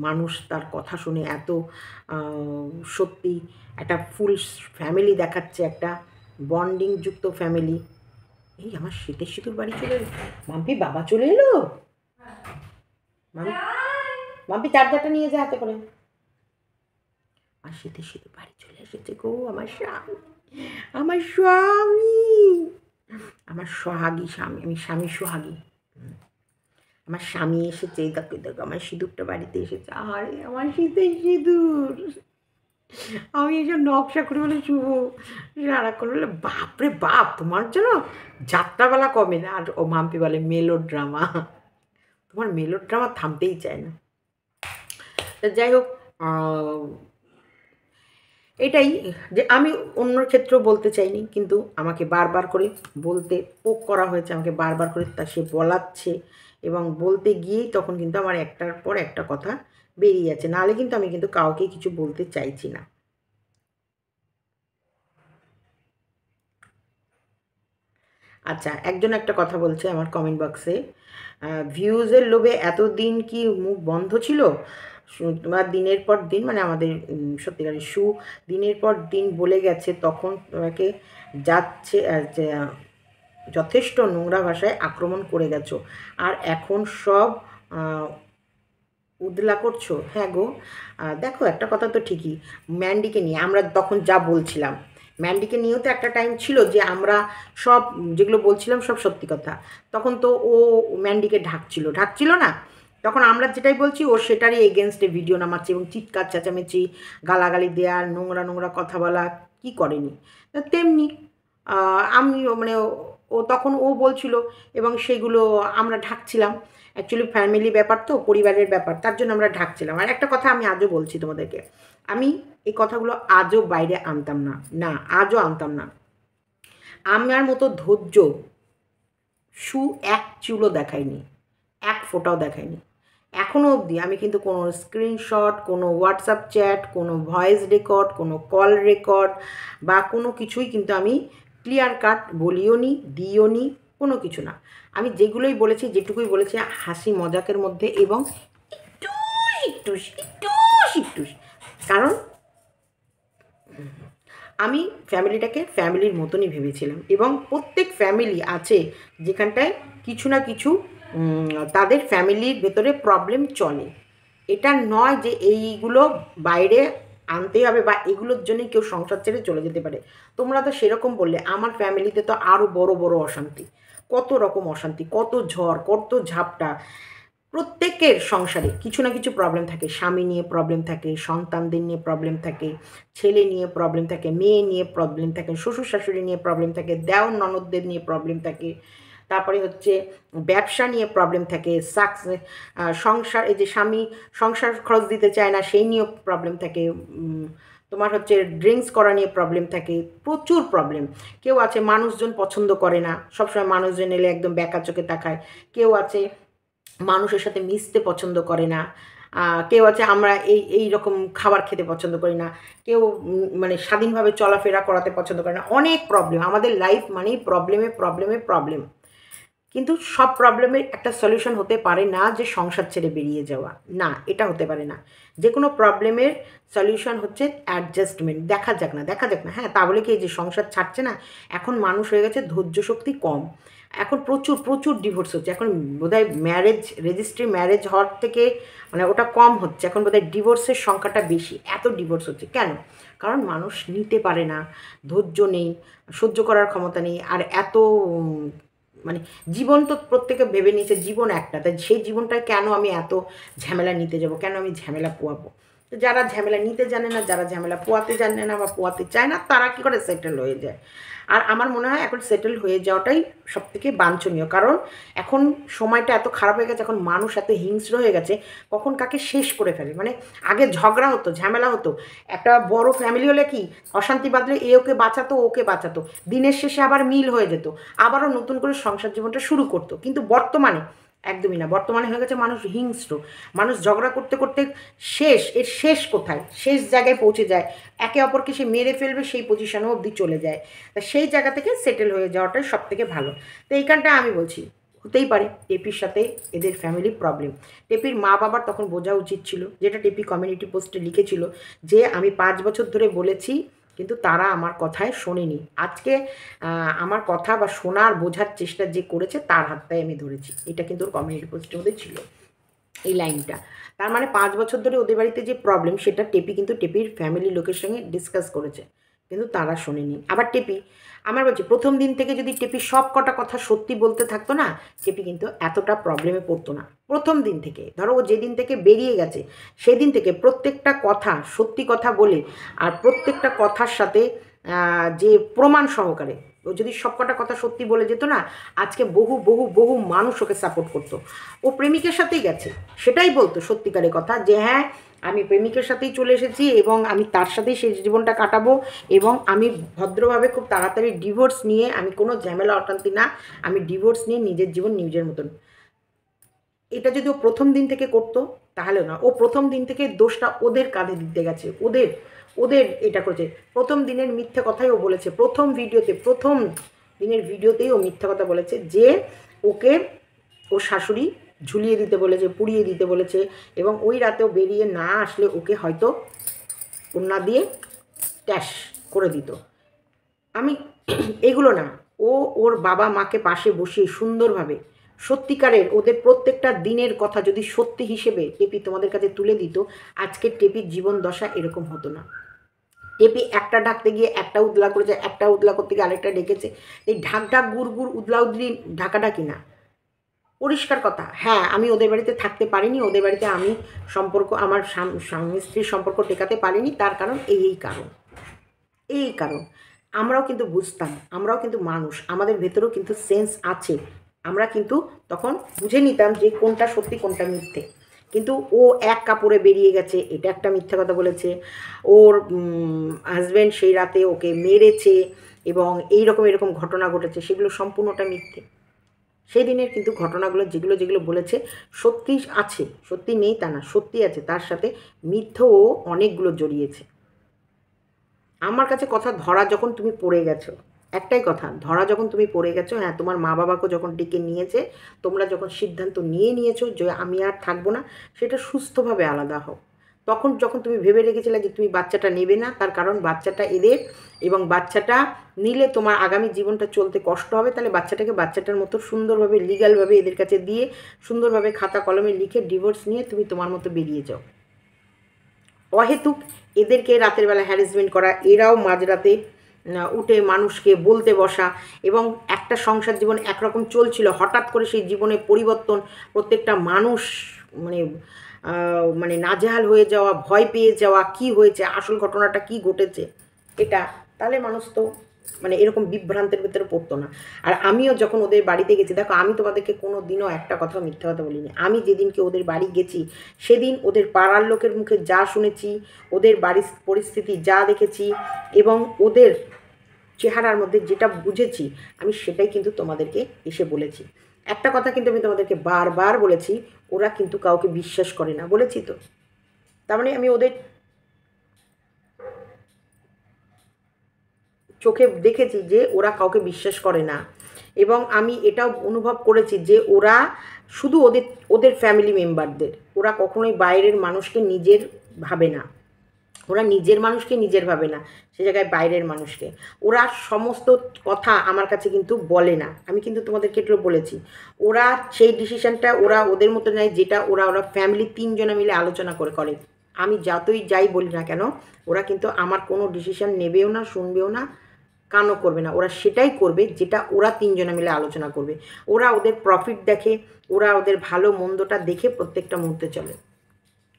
মানুষ তার কথা শুনে এত সত্যি একটা ফুল ফ্যামিলি দেখাচ্ছে, একটা বন্ডিংযুক্ত ফ্যামিলি। এই আমার শীতের সিঁদুর বাড়ি চলে এলো। মাম্পি বাবা চলে এলো। মাম্পি চার্জারটা নিয়ে যা হাতে করে। আর শীতে শীতে বাড়ি চলে এসেছে গো আমার স্বামী, আমার স্বামী, আমার সোহাগী স্বামী, আমি স্বামী সোহাগী। আমার স্বামী এসেছে, এই দেখো দেখো আমার সিঁদুরটা বাড়িতে এসেছে। আরে আমার শীতের সিঁদুর, আমি এসব নকশা করে বলে শুভ সারাক্ষণ বলে, বাপরে বাপ, তোমার জন্য যাত্রাবেলা কমে না। আর ও মাম্পি বলে মেলো ড্রামা, তোমার মেলো ড্রামা থামতেই চায় না। তা যাই হোক, এটাই যে আমি অন্যর ক্ষেত্রেও বলতে চাইনি, কিন্তু আমাকে বারবার করে বলতে পোক করা হয়েছে, আমাকে বারবার করে তা সে বলাচ্ছে, এবং বলতে গিয়েই তখন কিন্তু আমার একটার পর একটা কথা বেরিয়ে যাচ্ছে। নাহলে কিন্তু আমি কিন্তু কাউকে কিছু বলতে চাইছি না। আচ্ছা, একজন একটা কথা বলছে আমার কমেন্ট বক্সে, ভিউজের লোভে এতদিন কি মুখ বন্ধ ছিল? তোমার দিনের পর দিন, মানে আমাদের সত্যিকারের দিনের পর দিন বলে গেছে, তখন তোমাকে যাচ্ছে যথেষ্ট নোংরা ভাষায় আক্রমণ করে গেছো, আর এখন সব উদলা করছো। হ্যাঁ গো, দেখো একটা কথা তো ঠিকই, ম্যান্ডিকে নিয়ে আমরা তখন যা বলছিলাম, ম্যান্ডিকে নিয়েও তো একটা টাইম ছিল যে আমরা সব যেগুলো বলছিলাম সব সত্যি কথা। তখন তো ও ম্যান্ডিকে ঢাকছিল না। তখন আমরা যেটাই বলছি ও সেটারই এগেনস্টে ভিডিও নামাচ্ছে এবং চিৎকার চেঁচামেচি, গালাগালি দেওয়া, নোংরা নোংরা কথা বলা, কি করেনি? তেমনি আমিও, মানে ও তখন ও বলছিল এবং সেগুলো আমরা ঢাকছিলাম। অ্যাকচুয়ালি ফ্যামিলি ব্যাপার তো, পরিবারের ব্যাপার, তার জন্য আমরা ঢাকছিলাম। আর একটা কথা আমি আজও বলছি তোমাদেরকে, আমি এই কথাগুলো আজও বাইরে আনতাম না, না আজও আনতাম না। আমার মতো ধৈর্য এক চুলও দেখায়নি, এক ফোঁটাও দেখায়নি এখনও অবধি। আমি কিন্তু কোনো স্ক্রিনশট, কোনো হোয়াটসঅ্যাপ চ্যাট, কোনো ভয়েস রেকর্ড, কোনো কল রেকর্ড বা কোনো কিছুই কিন্তু আমি ক্লিয়ার কাট বলিও নি, দিও নি, কোনো কিছু না। আমি যেগুলোই বলেছি, যেটুকুই বলেছি হাসি মজাকের মধ্যে, এবং একটু একটু একটু একটু, কারণ আমি ফ্যামিলিটাকে ফ্যামিলির মতনই ভেবেছিলাম, এবং প্রত্যেক ফ্যামিলি আছে যেখানটায় কিছু না কিছু তাদের ফ্যামিলির ভেতরে প্রবলেম চলে। এটা নয় যে এইগুলো বাইরে আনতে হবে বা এগুলোর জন্যই কেউ সংসার ছেড়ে চলে যেতে পারে। তোমরা তো সেরকম বললে, আমার ফ্যামিলিতে তো আরও বড় বড় অশান্তি, কত রকম অশান্তি, কত ঝড়, কত ঝাপটা। প্রত্যেকের সংসারে কিছু না কিছু প্রবলেম থাকে, স্বামী নিয়ে প্রবলেম থাকে, সন্তানদের নিয়ে প্রবলেম থাকে, ছেলে নিয়ে প্রবলেম থাকে, মেয়ে নিয়ে প্রবলেম থাকে, শ্বশুর শাশুড়ি নিয়ে প্রবলেম থাকে, দেওর ননদদের নিয়ে প্রবলেম থাকে, তারপরে হচ্ছে ব্যবসা নিয়ে প্রবলেম থাকে, সংসার, এই যে স্বামী সংসার খরচ দিতে চায় না সেই নিয়েও প্রবলেম থাকে, তোমার হচ্ছে ড্রিঙ্কস করা নিয়ে প্রবলেম থাকে, প্রচুর প্রবলেম। কেউ আছে মানুষজন পছন্দ করে না, সবসময় মানুষজন এলে একদম ব্যাকা চোখে তাকায়। কেউ আছে মানুষের সাথে মিশতে পছন্দ করে না। কেউ আছে আমরা এই রকম খাবার খেতে পছন্দ করি না। কেউ মানে স্বাধীনভাবে চলাফেরা করাতে পছন্দ করে না। অনেক প্রবলেম। আমাদের লাইফ মানেই প্রবলেমে প্রবলেমে প্রবলেম। কিন্তু সব প্রবলেমের একটা সলিউশন হতে পারে না যে সংসার ছেড়ে বেরিয়ে যাওয়া, না, এটা হতে পারে না। যে কোনো প্রবলেমের সলিউশন হচ্ছে অ্যাডজাস্টমেন্ট। দেখা যাক না, দেখা যাক না, হ্যাঁ, তা বলে কি এই যে সংসার ছাড়ছে না? এখন মানুষ হয়ে গেছে ধৈর্য শক্তি কম। এখন প্রচুর প্রচুর ডিভোর্স হচ্ছে। এখন বোধহয় ম্যারেজ, রেজিস্ট্রি ম্যারেজ হওয়ার থেকে মানে ওটা কম হচ্ছে, এখন বোধহয় ডিভোর্সের সংখ্যাটা বেশি। এত ডিভোর্স হচ্ছে কেন? কারণ মানুষ নিতে পারে না, ধৈর্য নেই, সহ্য করার ক্ষমতা নেই। আর এত মানে জীবন তো প্রত্যেকে ভেবে নিয়েছে জীবন একটা, তাই সেই জীবনটায় কেন আমি এত ঝামেলা নিতে যাব, কেন আমি ঝামেলা পোয়াবো? তো যারা ঝামেলা নিতে জানে না, যারা ঝামেলা পোয়াতে জানে না বা পোয়াতে চায় না, তারা কী করে সেটেল হয়ে যায়। আর আমার মনে হয় এখন সেটেল হয়ে যাওয়াটাই সবথেকে বাঞ্ছনীয়। কারণ এখন সময়টা এত খারাপ হয়ে গেছে, এখন মানুষ এত হিংস্র হয়ে গেছে, কখন কাকে শেষ করে ফেলে। মানে আগে ঝগড়া হতো, ঝামেলা হতো, একটা বড় ফ্যামিলি হলে কি অশান্তি বাঁধলে এ ওকে বাঁচাতো, ওকে বাঁচাতো, দিনের শেষে আবার মিল হয়ে যেত, আবারও নতুন করে সংসার জীবনটা শুরু করতো। কিন্তু বর্তমানে একদমই না। বর্তমানে হয়ে গেছে মানুষ হিংস্র। মানুষ ঝগড়া করতে করতে এর শেষ কোথায়? শেষ জায়গায় পৌঁছে যায়, একে অপরকে সে মেরে ফেলবে সেই পজিশনও অবধি চলে যায়। তা সেই জায়গা থেকে সেটেল হয়ে যাওয়াটাই সব থেকে ভালো। তো এইখানটা আমি বলছি হতেই পারে টেপির সাথে এদের ফ্যামিলি প্রবলেম। টেপির মা বাবার তখন বোঝা উচিত ছিল, যেটা টেপি কমিউনিটি পোস্টে লিখেছিল, যে আমি 5 বছর ধরে বলেছি কিন্তু তারা আমার কথায় শোনেনি। আজকে আমার কথা বা শোনার বোঝার চেষ্টা যে করেছে তার হাতটাই আমি ধরেছি। এটা কিন্তু ওর কমিউনিটি পোস্টের মধ্যে ছিল এই লাইনটা। তার মানে 5 বছর ধরে ওদের বাড়িতে যে প্রবলেম সেটা টেপি কিন্তু টেপির ফ্যামিলি লোকের সঙ্গে ডিসকাস করেছে, কিন্তু তারা শোনেনি। আবার টেপি, আমার বলছি প্রথম দিন থেকে যদি টেপি সব কটা কথা সত্যি বলতে থাকতো না, টেপি কিন্তু এতটা প্রবলেমে পড়তো না। প্রথম দিন থেকে, ধরো ও যেদিন থেকে বেরিয়ে গেছে সেদিন থেকে প্রত্যেকটা কথা সত্যি কথা বলে, আর প্রত্যেকটা কথার সাথে যে প্রমাণ সহকারে ও যদি সবকটা কথা সত্যি বলে যেত না, আজকে বহু বহু বহু মানুষ ওকে সাপোর্ট করতো। ও প্রেমিকের সাথেই গেছে, সেটাই বলতো সত্যিকারের কথা, যে হ্যাঁ আমি প্রেমিকের সাথেই চলে এসেছি এবং আমি তার সাথেই শেষ জীবনটা কাটাবো, এবং আমি ভদ্রভাবে খুব তাড়াতাড়ি ডিভোর্স নিয়ে, আমি কোনো ঝামেলা অশান্তি না, আমি ডিভোর্স নিয়ে নিজের জীবন নিজের মতন। এটা যদি ও প্রথম দিন থেকে করতো তাহলে না, ও প্রথম দিন থেকে দোষটা ওদের কাঁধে দিতে গেছে, ওদের ওদের এটা করেছে। প্রথম দিনের মিথ্যে কথাই ও বলেছে, প্রথম ভিডিওতে, প্রথম দিনের ভিডিওতেই ও মিথ্যা কথা বলেছে যে ওকে ও শাশুড়ি ঝুলিয়ে দিতে বলেছে, পুড়িয়ে দিতে বলেছে, এবং ওই রাতেও বেরিয়ে না আসলে ওকে হয়তো কন্যা দিয়ে ট্যাশ করে দিত। আমি এগুলো না, ও ওর বাবা মাকে পাশে বসিয়ে সুন্দরভাবে সত্যিকারের ওদের প্রত্যেকটা দিনের কথা যদি সত্যি হিসেবে টেপি তোমাদের কাছে তুলে দিত, আজকে টেপির জীবন দশা এরকম হতো না। টেপি একটা ডাকতে গিয়ে একটা উদলা করেছে, একটা উদলা করতে গিয়ে আরেকটা ডেকেছে। এই ঢাক ঢাক গুড় গুড় উদলা উদলি ঢাকাঢাকি না, পরিষ্কার কথা। হ্যাঁ, আমি ওদের বাড়িতে থাকতে পারিনি, ওদের বাড়িতে আমি সম্পর্ক, আমার স্বামী স্ত্রীর সম্পর্ক টেকাতে পারিনি, তার কারণ এই কারণ, এই কারণ। আমরাও কিন্তু বুঝতাম, আমরাও কিন্তু মানুষ, আমাদের ভেতরেও কিন্তু সেন্স আছে। আমরা কিন্তু তখন বুঝে নিতাম যে কোনটা সত্যি কোনটা মিথ্যে। কিন্তু ও এক কাপড়ে বেরিয়ে গেছে, এটা একটা মিথ্যে কথা বলেছে। ওর হাজব্যান্ড সেই রাতে ওকে মেরেছে এবং এইরকম এরকম ঘটনা ঘটেছে, সেগুলো সম্পূর্ণটা মিথ্যে। সেই দিনের কিন্তু ঘটনাগুলো যেগুলো যেগুলো বলেছে সত্যি আছে, সত্যি নেই তা না, সত্যি আছে, তার সাথে মিথ্যেও অনেকগুলো জড়িয়েছে। আমার কাছে কথা, ধরা যখন তুমি পড়ে গেছো, একটাই কথা, ধরা যখন তুমি পড়ে গেছো, হ্যাঁ, তোমার মা বাবাকে যখন ডেকে নিয়েছে, তোমরা যখন সিদ্ধান্ত নিয়েছো যে আমি আর থাকবো না, সেটা সুস্থভাবে আলাদা হও। তখন যখন তুমি ভেবে রেখেছিলে যে তুমি বাচ্চাটা নেবে না, তার কারণ বাচ্চাটা এদের, এবং বাচ্চাটা নিলে তোমার আগামী জীবনটা চলতে কষ্ট হবে, তাহলে বাচ্চাটাকে বাচ্চাটার মতো সুন্দরভাবে লিগ্যালভাবে এদের কাছে দিয়ে সুন্দরভাবে খাতা কলমে লিখে ডিভোর্স নিয়ে তুমি তোমার মতো বেরিয়ে যাও। অহেতুক এদেরকে রাতের বেলা হ্যারাসমেন্ট করা, এরাও মাঝরাতে উঠে মানুষকে বলতে বসা, এবং একটা সংসার জীবন একরকম চলছিল, হঠাৎ করে সেই জীবনে পরিবর্তন, প্রত্যেকটা মানুষ মানে মানে নাজেহাল হয়ে যাওয়া, ভয় পেয়ে যাওয়া, কি হয়েছে, আসল ঘটনাটা কি ঘটেছে এটা, তাহলে মানুষ তো মানে এরকম বিভ্রান্তের ভেতরে পড়তো না। আর আমিও যখন ওদের বাড়িতে গেছি, দেখো আমি তোমাদেরকে কোনো দিনও একটা কথা মিথ্যা কথা বলিনি। আমি যেদিনকে ওদের বাড়ি গেছি সেদিন ওদের পাড়ার লোকের মুখে যা শুনেছি, ওদের বাড়ির পরিস্থিতি যা দেখেছি এবং ওদের চেহারার মধ্যে যেটা বুঝেছি, আমি সেটাই কিন্তু তোমাদেরকে এসে বলেছি। একটা কথা কিন্তু আমি তোমাদেরকে বারবার বলেছি, ওরা কিন্তু কাউকে বিশ্বাস করে না, বলেছি তো। তার মানে আমি ওদের চোখে দেখেছি যে ওরা কাউকে বিশ্বাস করে না, এবং আমি এটাও অনুভব করেছি যে ওরা শুধু ওদের ওদের ফ্যামিলি মেম্বারদের, ওরা কখনোই বাইরের মানুষকে নিজের ভাবে না, ওরা নিজের মানুষকে নিজের ভাবে না, সে জায়গায় বাইরের মানুষকে ওরা সমস্ত কথা আমার কাছে কিন্তু বলে না। আমি কিন্তু তোমাদেরকে একটু বলেছি, ওরা সেই ডিসিশানটা ওরা ওদের মতো নেয়, যেটা ওরা ওরা ফ্যামিলি তিনজনে মিলে আলোচনা করে করে। আমি যতই যাই বলি না কেন, ওরা কিন্তু আমার কোনো ডিসিশান নেবেও না, শুনবেও না, কানও করবে না। ওরা সেটাই করবে যেটা ওরা তিনজনে মিলে আলোচনা করবে। ওরা ওদের প্রফিট দেখে, ওরা ওদের ভালো মন্দটা দেখে প্রত্যেকটা মুহূর্তে চলে।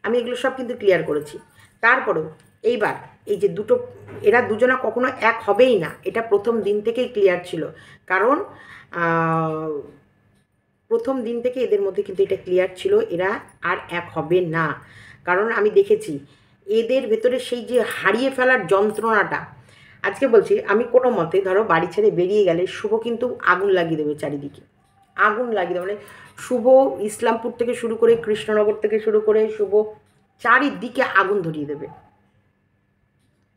আমি এগুলো সব কিন্তু ক্লিয়ার করেছি। তারপরেও এইবার এই যে দুটো, এরা দুজনা কখনো এক হবেই না, এটা প্রথম দিন থেকেই ক্লিয়ার ছিল। কারণ প্রথম দিন থেকে এদের মধ্যে কিন্তু এটা ক্লিয়ার ছিল, এরা আর এক হবে না। কারণ আমি দেখেছি এদের ভেতরে সেই যে হারিয়ে ফেলার যন্ত্রণাটা। আজকে বলছি, আমি কোনো মতে ধরো বাড়ি ছেড়ে বেরিয়ে গেলে শুভ কিন্তু আগুন লাগিয়ে দেবে চারিদিকে, আগুন লাগিয়ে দেবে। মানে শুভ ইসলামপুর থেকে শুরু করে, কৃষ্ণনগর থেকে শুরু করে, শুভ চারিদিকে আগুন ধরিয়ে দেবে।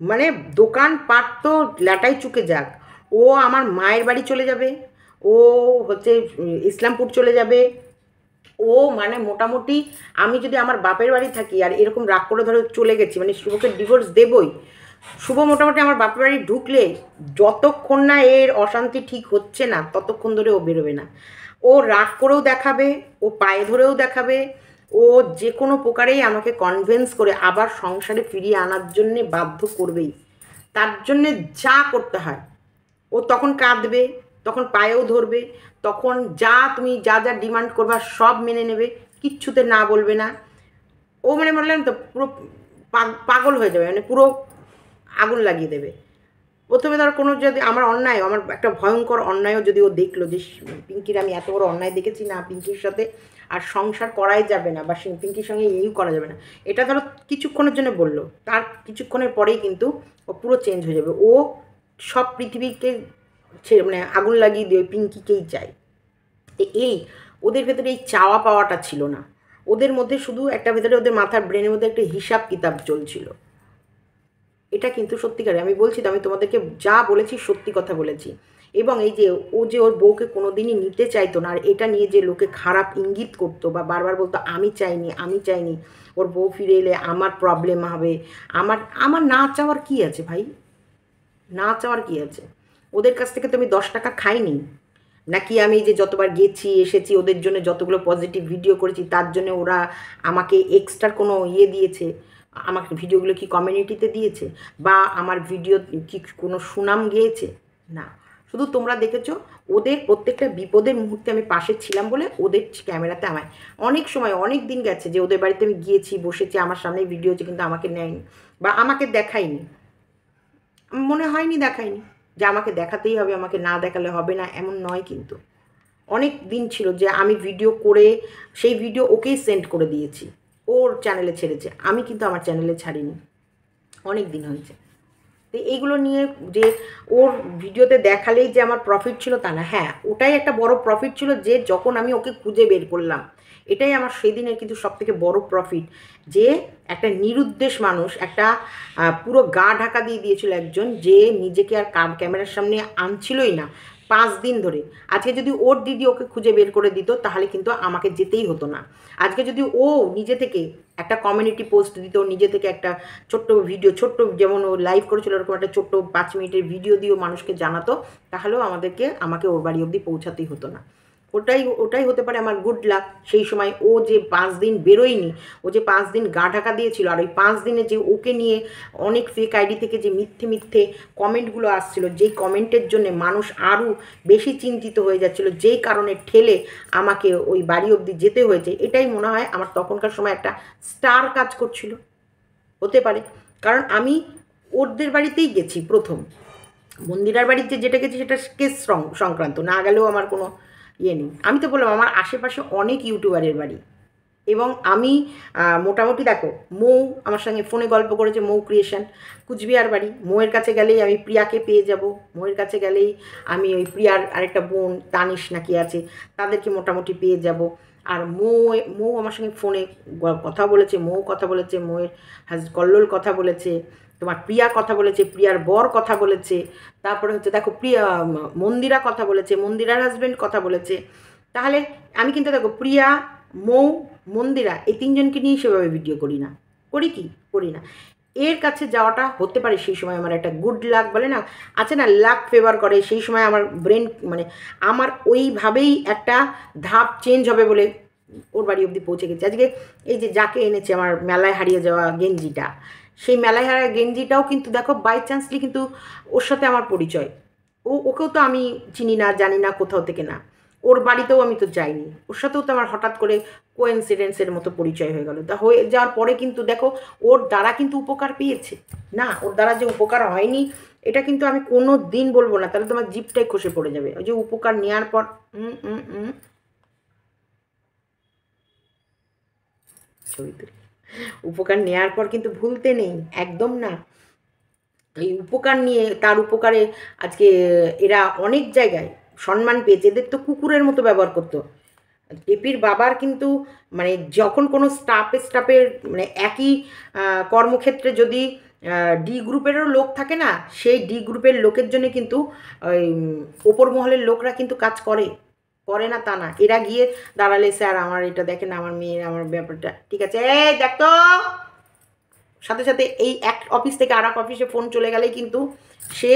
মানে দোকানপাট তো ল্যাটাই চুকে যাক, ও আমার মায়ের বাড়ি চলে যাবে, ও হচ্ছে ইসলামপুর চলে যাবে, ও মানে মোটামুটি আমি যদি আমার বাপের বাড়ি থাকি আর এরকম রাগ করে ধরো চলে গেছি, মানে শুভকে ডিভোর্স দেবই। শুভ মোটামুটি আমার বাপের বাড়ি ঢুকলে যতক্ষণ না এর অশান্তি ঠিক হচ্ছে না ততক্ষণ ধরে ও বেরোবে না। ও রাগ করেও দেখাবে, ও পায়ে ধরেও দেখাবে, ও যে কোনো প্রকারেই আমাকে কনভিন্স করে আবার সংসারে ফিরিয়ে আনার জন্যে বাধ্য করবেই। তার জন্যে যা করতে হয়, ও তখন কাঁদবে, তখন পায়েও ধরবে, তখন যা তুমি যা যা ডিমান্ড করবা সব মেনে নেবে, কিচ্ছুতে না বলবে না। ও মানে বললাম তো পুরো পাগল হয়ে যাবে, মানে পুরো আগুন লাগিয়ে দেবে। প্রথমে ধর কোনো যদি আমার অন্যায়, আমার একটা ভয়ঙ্কর অন্যায়ও যদি ও দেখলো যে পিঙ্কির আমি এত বড় অন্যায় দেখেছি না, পিঙ্কির সাথে আর সংসার করাই যাবে না, বা পিঙ্কির সঙ্গে এই করা যাবে না, এটা ধরো কিছুক্ষণের জন্য বললো, তার কিছুক্ষণের পরেই কিন্তু ও পুরো চেঞ্জ হয়ে যাবে। ও সব পৃথিবীকে ছেড়ে মানে আগুন লাগিয়ে দিয়ে পিঙ্কিকেই চায়। তো এই ওদের ভেতরে এই চাওয়া পাওয়াটা ছিল না, ওদের মধ্যে শুধু একটা ভেতরে ওদের মাথার ব্রেনের মধ্যে একটা হিসাব কিতাব চলছিল। এটা কিন্তু সত্যিকারে আমি বলছি তো, আমি তোমাদেরকে যা বলেছি সত্যি কথা বলেছি। এবং এই যে ও যে ওর বউকে কোনো দিনই নিতে চাইতো না, আর এটা নিয়ে যে লোকে খারাপ ইঙ্গিত করতো বা বারবার বলতো আমি চাইনি আমি চাইনি, ওর বউ ফিরে এলে আমার প্রবলেম হবে, আমার আমার না চাওয়ার কী আছে ভাই, না চাওয়ার কী আছে? ওদের কাছ থেকে তো আমি 10 টাকা খাইনি, নাকি আমি যে যতবার গেছি এসেছি ওদের জন্য যতগুলো পজিটিভ ভিডিও করেছি তার জন্য ওরা আমাকে এক্সট্রা কোনো ইয়ে দিয়েছে, আমাকে ভিডিওগুলো কি কমিউনিটিতে দিয়েছে, বা আমার ভিডিও কি কোনো সুনাম গিয়েছে? না, শুধু তোমরা দেখেছো ওদের প্রত্যেকটা বিপদের মুহূর্তে আমি পাশে ছিলাম বলে ওদের ক্যামেরাতে আমায় অনেক সময় অনেক দিন গেছে যে ওদের বাড়িতে আমি গিয়েছি, বসেছি, আমার সামনে ভিডিও হচ্ছে, কিন্তু আমাকে নেয়নি বা আমাকে দেখায়নি, মনে হয়নি দেখায়নি যে আমাকে দেখাতেই হবে, আমাকে না দেখালে হবে না, এমন নয়। কিন্তু অনেক দিন ছিল যে আমি ভিডিও করে সেই ভিডিও ওকেই সেন্ড করে দিয়েছি, ওর চ্যানেলে ছেড়েছে, আমি কিন্তু আমার চ্যানেলে ছাড়িনি, অনেক দিন হয়েছে। তো এইগুলো নিয়ে যে ওর ভিডিওতে দেখালেই যে আমার প্রফিট ছিল তা না, হ্যাঁ ওটাই একটা বড় প্রফিট ছিল যে যখন আমি ওকে খুঁজে বের করলাম, এটাই আমার সেই দিনের কিন্তু সবথেকে বড় প্রফিট, যে একটা নিরুদ্দেশ মানুষ, একটা পুরো গা ঢাকা দিয়ে দিয়েছিল একজন, যে নিজেকে আর ক্যামেরার সামনে আনছিলই না 5 দিন ধরে। আজকে যদি ওর দিদি ওকে খুঁজে বের করে দিত তাহলে কিন্তু আমাকে যেতেই হতো না। আজকে যদি ও নিজে থেকে একটা কমিউনিটি পোস্ট দিত, নিজে থেকে একটা ছোট্ট ভিডিও, ছোট্ট যেমন ও লাইভ করেছিল ওরকম একটা ছোট্ট 5 মিনিটের ভিডিও দিয়েও মানুষকে জানাতো, তাহলেও আমাকে ওর বাড়ি অবধি পৌঁছাতেই হতো না। ওটাই হতে পারে আমার গুড লাক। সেই সময় ও যে 5 দিন বেরোয়নি, ও যে 5 দিন গা ঢাকা দিয়েছিল, আর ওই 5 দিনে যে ওকে নিয়ে অনেক ফেক আইডি থেকে যে মিথ্যে মিথ্যে কমেন্টগুলো আসছিল, যেই কমেন্টের জন্য মানুষ আরও বেশি চিন্তিত হয়ে যাচ্ছিল, যেই কারণে ঠেলে আমাকে ওই বাড়ি অবধি যেতে হয়েছে, এটাই মনে হয় আমার তখনকার সময় একটা স্টার কাজ করছিল, হতে পারে। কারণ আমি ওদের বাড়িতেই গেছি প্রথম, মন্দিরার বাড়ির যেটা গেছি সেটা কেস সংক্রান্ত, না গেলেও আমার কোনো ইয়ে নেই। আমি তো বললাম আমার আশেপাশে অনেক ইউটিউবারের বাড়ি, এবং আমি মোটামুটি দেখো, মৌ আমার সঙ্গে ফোনে গল্প করেছে, মৌ ক্রিয়েশন, কুচবিহার বাড়ি। মৌয়ের কাছে গেলেই আমি প্রিয়াকে পেয়ে যাব, মৌয়ের কাছে গেলেই আমি ওই প্রিয়ার আরেকটা বোন তানিশ নাকি আছে, তাদেরকে মোটামুটি পেয়ে যাব। আর মৌ আমার সঙ্গে ফোনে কথা বলেছে, মৌ কথা বলেছে, মৌয়ের কল্লোল কথা বলেছে, তোমার প্রিয়া কথা বলেছে, প্রিয়ার বর কথা বলেছে, তারপরে হচ্ছে দেখো প্রিয়া মন্দিরা কথা বলেছে, মন্দিরার হাজব্যান্ড কথা বলেছে। তাহলে আমি কিন্তু দেখো প্রিয়া, মৌ, মন্দিরা এই তিনজনকে নিয়েই সেভাবে ভিডিও করি না। করি কি? করি না। এর কাছে যাওয়াটা হতে পারে সেই সময় আমার একটা গুড লাক বলে না, আছে না, লাক ফেভার করে, সেই সময় আমার ব্রেন মানে আমার ওইভাবেই একটা ধাপ চেঞ্জ হবে বলে ওর বাড়ি অবধি পৌঁছে গেছে। আজকে এই যে যাকে এনেছে আমার মেলায় হারিয়ে যাওয়া গেঞ্জিটা, সেই মেলায় হারা গেঞ্জিটাও কিন্তু দেখো বাই চান্সলি কিন্তু ওর সাথে আমার পরিচয়। ওকেও তো আমি চিনি না, জানি না কোথাও থেকে, না ওর বাড়িতেও আমি তো যাইনি, ওর সাথেও তো আমার হঠাৎ করে কোইন্সিডেন্সের মতো পরিচয় হয়ে গেল। তা হয়ে যাওয়ার পরে কিন্তু দেখো ওর দ্বারা কিন্তু উপকার পেয়েছে, না ওর দ্বারা যে উপকার হয়নি এটা কিন্তু আমি কোনো দিন বলবো না, তাহলে তোমার জিভটাই খসে পড়ে যাবে। ওই যে উপকার নেওয়ার পর ছবি তুলি, উপকার নেওয়ার পর কিন্তু ভুলতে নেই, একদম না। এই উপকার নিয়ে তার উপকারে আজকে এরা অনেক জায়গায় সম্মান পেয়েছে। এদের তো কুকুরের মতো ব্যবহার করতো। টেপির বাবার কিন্তু মানে যখন কোনো স্টাফের মানে একই কর্মক্ষেত্রে যদি ডি গ্রুপেরও লোক থাকে না, সেই ডি গ্রুপের লোকের জন্য কিন্তু ওই ওপর মহলের লোকরা কিন্তু কাজ করে, করে না তা না। এরা গিয়ে দাঁড়ালে, স্যার আমার এটা দেখেন, আমার মেয়ের আমার ব্যাপারটা ঠিক আছে, এই দেখ তো, সাথে সাথে এই এক অফিস থেকে আর এক অফিসে ফোন চলে গেলেই কিন্তু সে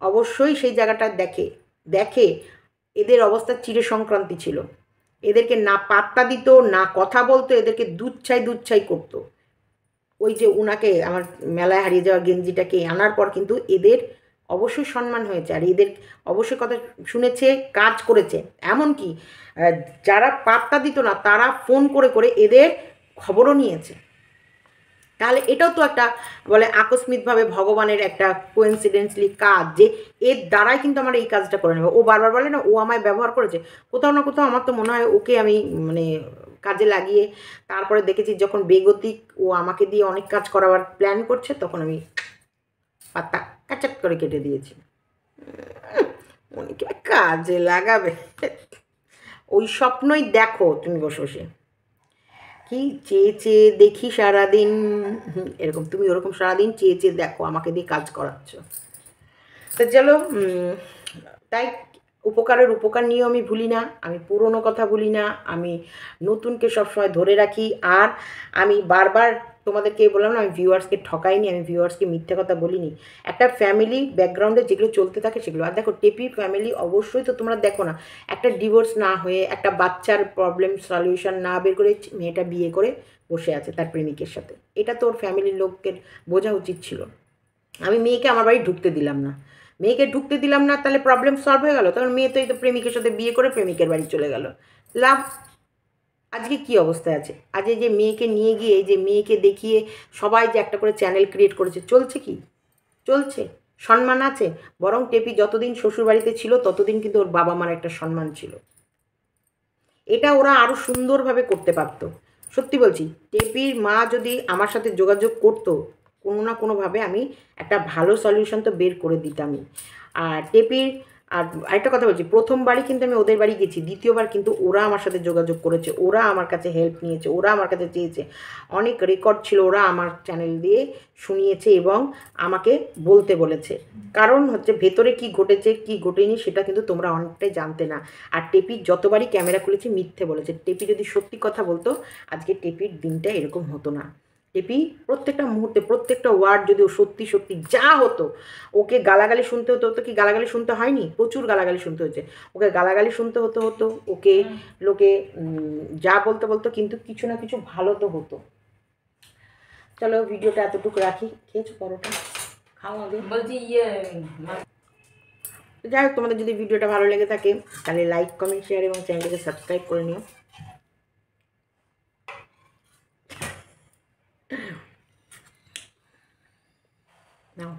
অবশ্যই সেই জায়গাটা দেখে দেখে। এদের অবস্থা চিরে সংক্রান্তি ছিল, এদেরকে না পাত্তা দিত, না কথা বলতো, এদেরকে দুচ্ছাই করতো। ওই যে উনাকে আমার মেলায় হারিয়ে যাওয়া গেঞ্জিটাকে আনার পর কিন্তু এদের অবশ্যই সম্মান হয়েছে, আর এদের অবশ্যই কথা শুনেছে, কাজ করেছে। এমনকি যারা পাত্তা দিত না তারা ফোন করে করে এদের খবরও নিয়েছে। তাহলে এটাও তো একটা বলে আকস্মিকভাবে ভগবানের একটা কোইন্সিডেন্টলি কাজ, যে এর দ্বারাই কিন্তু আমার এই কাজটা করে নেবে। ও বারবার বলে না ও আমায় ব্যবহার করেছে, কোথাও না কোথাও আমার তো মনে হয় ওকে আমি মানে কাজে লাগিয়ে তারপরে দেখেছি যখন বেগতিক ও আমাকে দিয়ে অনেক কাজ করাবার প্ল্যান করছে, তখন আমি পাত্তা কাচাট করে কেটে দিয়েছি। অনেকে কাজে লাগাবে, ওই স্বপ্নই দেখো তুমি বসে বসে, কি চেয়ে চেয়ে দেখি সারাদিন, এরকম তুমি ওরকম সারাদিন চেয়ে চেয়ে দেখো আমাকে দিয়ে কাজ করাচ্ছ। তো চলো, তাই উপকারের উপকার নিয়েও আমি ভুলি না, আমি পুরনো কথা ভুলি না, আমি নতুনকে সবসময় ধরে রাখি। আর আমি বারবার তোমাদেরকে বললাম না, আমি ভিউয়ার্সকে ঠকাইনি, আমি ভিউয়ার্সকে মিথ্যে কথা বলিনি। একটা ফ্যামিলি ব্যাকগ্রাউন্ডে যেগুলো চলতে থাকে সেগুলো। আর দেখো টেপি ফ্যামিলি অবশ্যই তো তোমরা দেখো না, একটা ডিভোর্স না হয়ে একটা বাচ্চার প্রবলেম সলিউশন না বের করে মেয়েটা বিয়ে করে বসে আছে তার প্রেমিকের সাথে। এটা তো ওর ফ্যামিলির লোককে বোঝা উচিত ছিল। আমি মেয়েকে আমার বাড়ি ঢুকতে দিলাম না, মেয়েকে ঢুকতে দিলাম না, তাহলে প্রবলেম সলভ হয়ে গেল। তখন মেয়ে তো এই তো প্রেমিকের সাথে বিয়ে করে প্রেমিকের বাড়ি চলে গেল, লাভ। আজকে কি অবস্থায় আছে? আজ এই যে মেয়েকে নিয়ে গিয়ে, এই যে মেয়েকে দেখিয়ে সবাই যে একটা করে চ্যানেল ক্রিয়েট করেছে, চলছে কি? চলছে? সম্মান আছে? বরং টেপি যতদিন শ্বশুরবাড়িতে ছিল ততদিন কিন্তু ওর বাবা মার একটা সম্মান ছিল। এটা ওরা আরও সুন্দরভাবে করতে পারতো। সত্যি বলছি, টেপির মা যদি আমার সাথে যোগাযোগ করতো, কোনো না কোনোভাবে আমি একটা ভালো সলিউশন তো বের করে দিতামই। আর টেপির আর আরেকটা কথা বলছি, প্রথমবারই কিন্তু আমি ওদের বাড়ি গেছি, দ্বিতীয়বার কিন্তু ওরা আমার সাথে যোগাযোগ করেছে, ওরা আমার কাছে হেল্প নিয়েছে, ওরা আমার কাছে চেয়েছে। অনেক রেকর্ড ছিল ওরা আমার চ্যানেল দিয়ে শুনিয়েছে এবং আমাকে বলতে বলেছে। কারণ হচ্ছে ভেতরে কি ঘটেছে কি ঘটেনি সেটা কিন্তু তোমরা অনেকটাই জানতে না। আর টেপির যতবারই ক্যামেরা খুলেছে মিথ্যে বলেছে। টেপি যদি সত্যি কথা বলতো আজকে টেপির দিনটা এরকম হতো না। টেপি প্রত্যেকটা মুহূর্তে প্রত্যেকটা ওয়ার্ড যদি ও সত্যি সত্যি যা হতো, ওকে গালাগালি শুনতে হতো, তো কি গালাগালি শুনতে হয়নি? প্রচুর গালাগালি শুনতে হয়েছে, ওকে গালাগালি শুনতে হতো, ওকে লোকে যা বলতে বলতো, কিন্তু কিছু না কিছু ভালো তো হতো। চলো ভিডিওটা এতটুকু রাখি। খেয়েছো পরোটা? খাও আগে। বলছি যাই হোক, তোমাদের যদি ভিডিওটা ভালো লেগে থাকে তাহলে লাইক কমেন্ট শেয়ার এবং চ্যানেলটাকে সাবস্ক্রাইব করে নিও। নাও।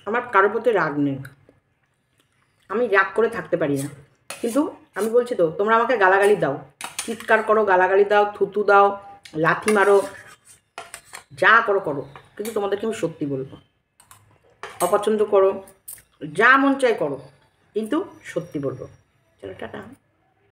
আমার কারোর প্রতি রাগ নেই, আমি রাগ করে থাকতে পারি না। কিন্তু আমি বলছি তো, তোমরা আমাকে গালাগালি দাও, চিৎকার করো, গালাগালি দাও, থুতু দাও, লাথি মারো, যা করো করো, কিন্তু তোমাদেরকে আমি সত্যি বলবো। অপছন্দ করো, যা মন চায় করো, কিন্তু সত্যি বলবো। চলো টাটা।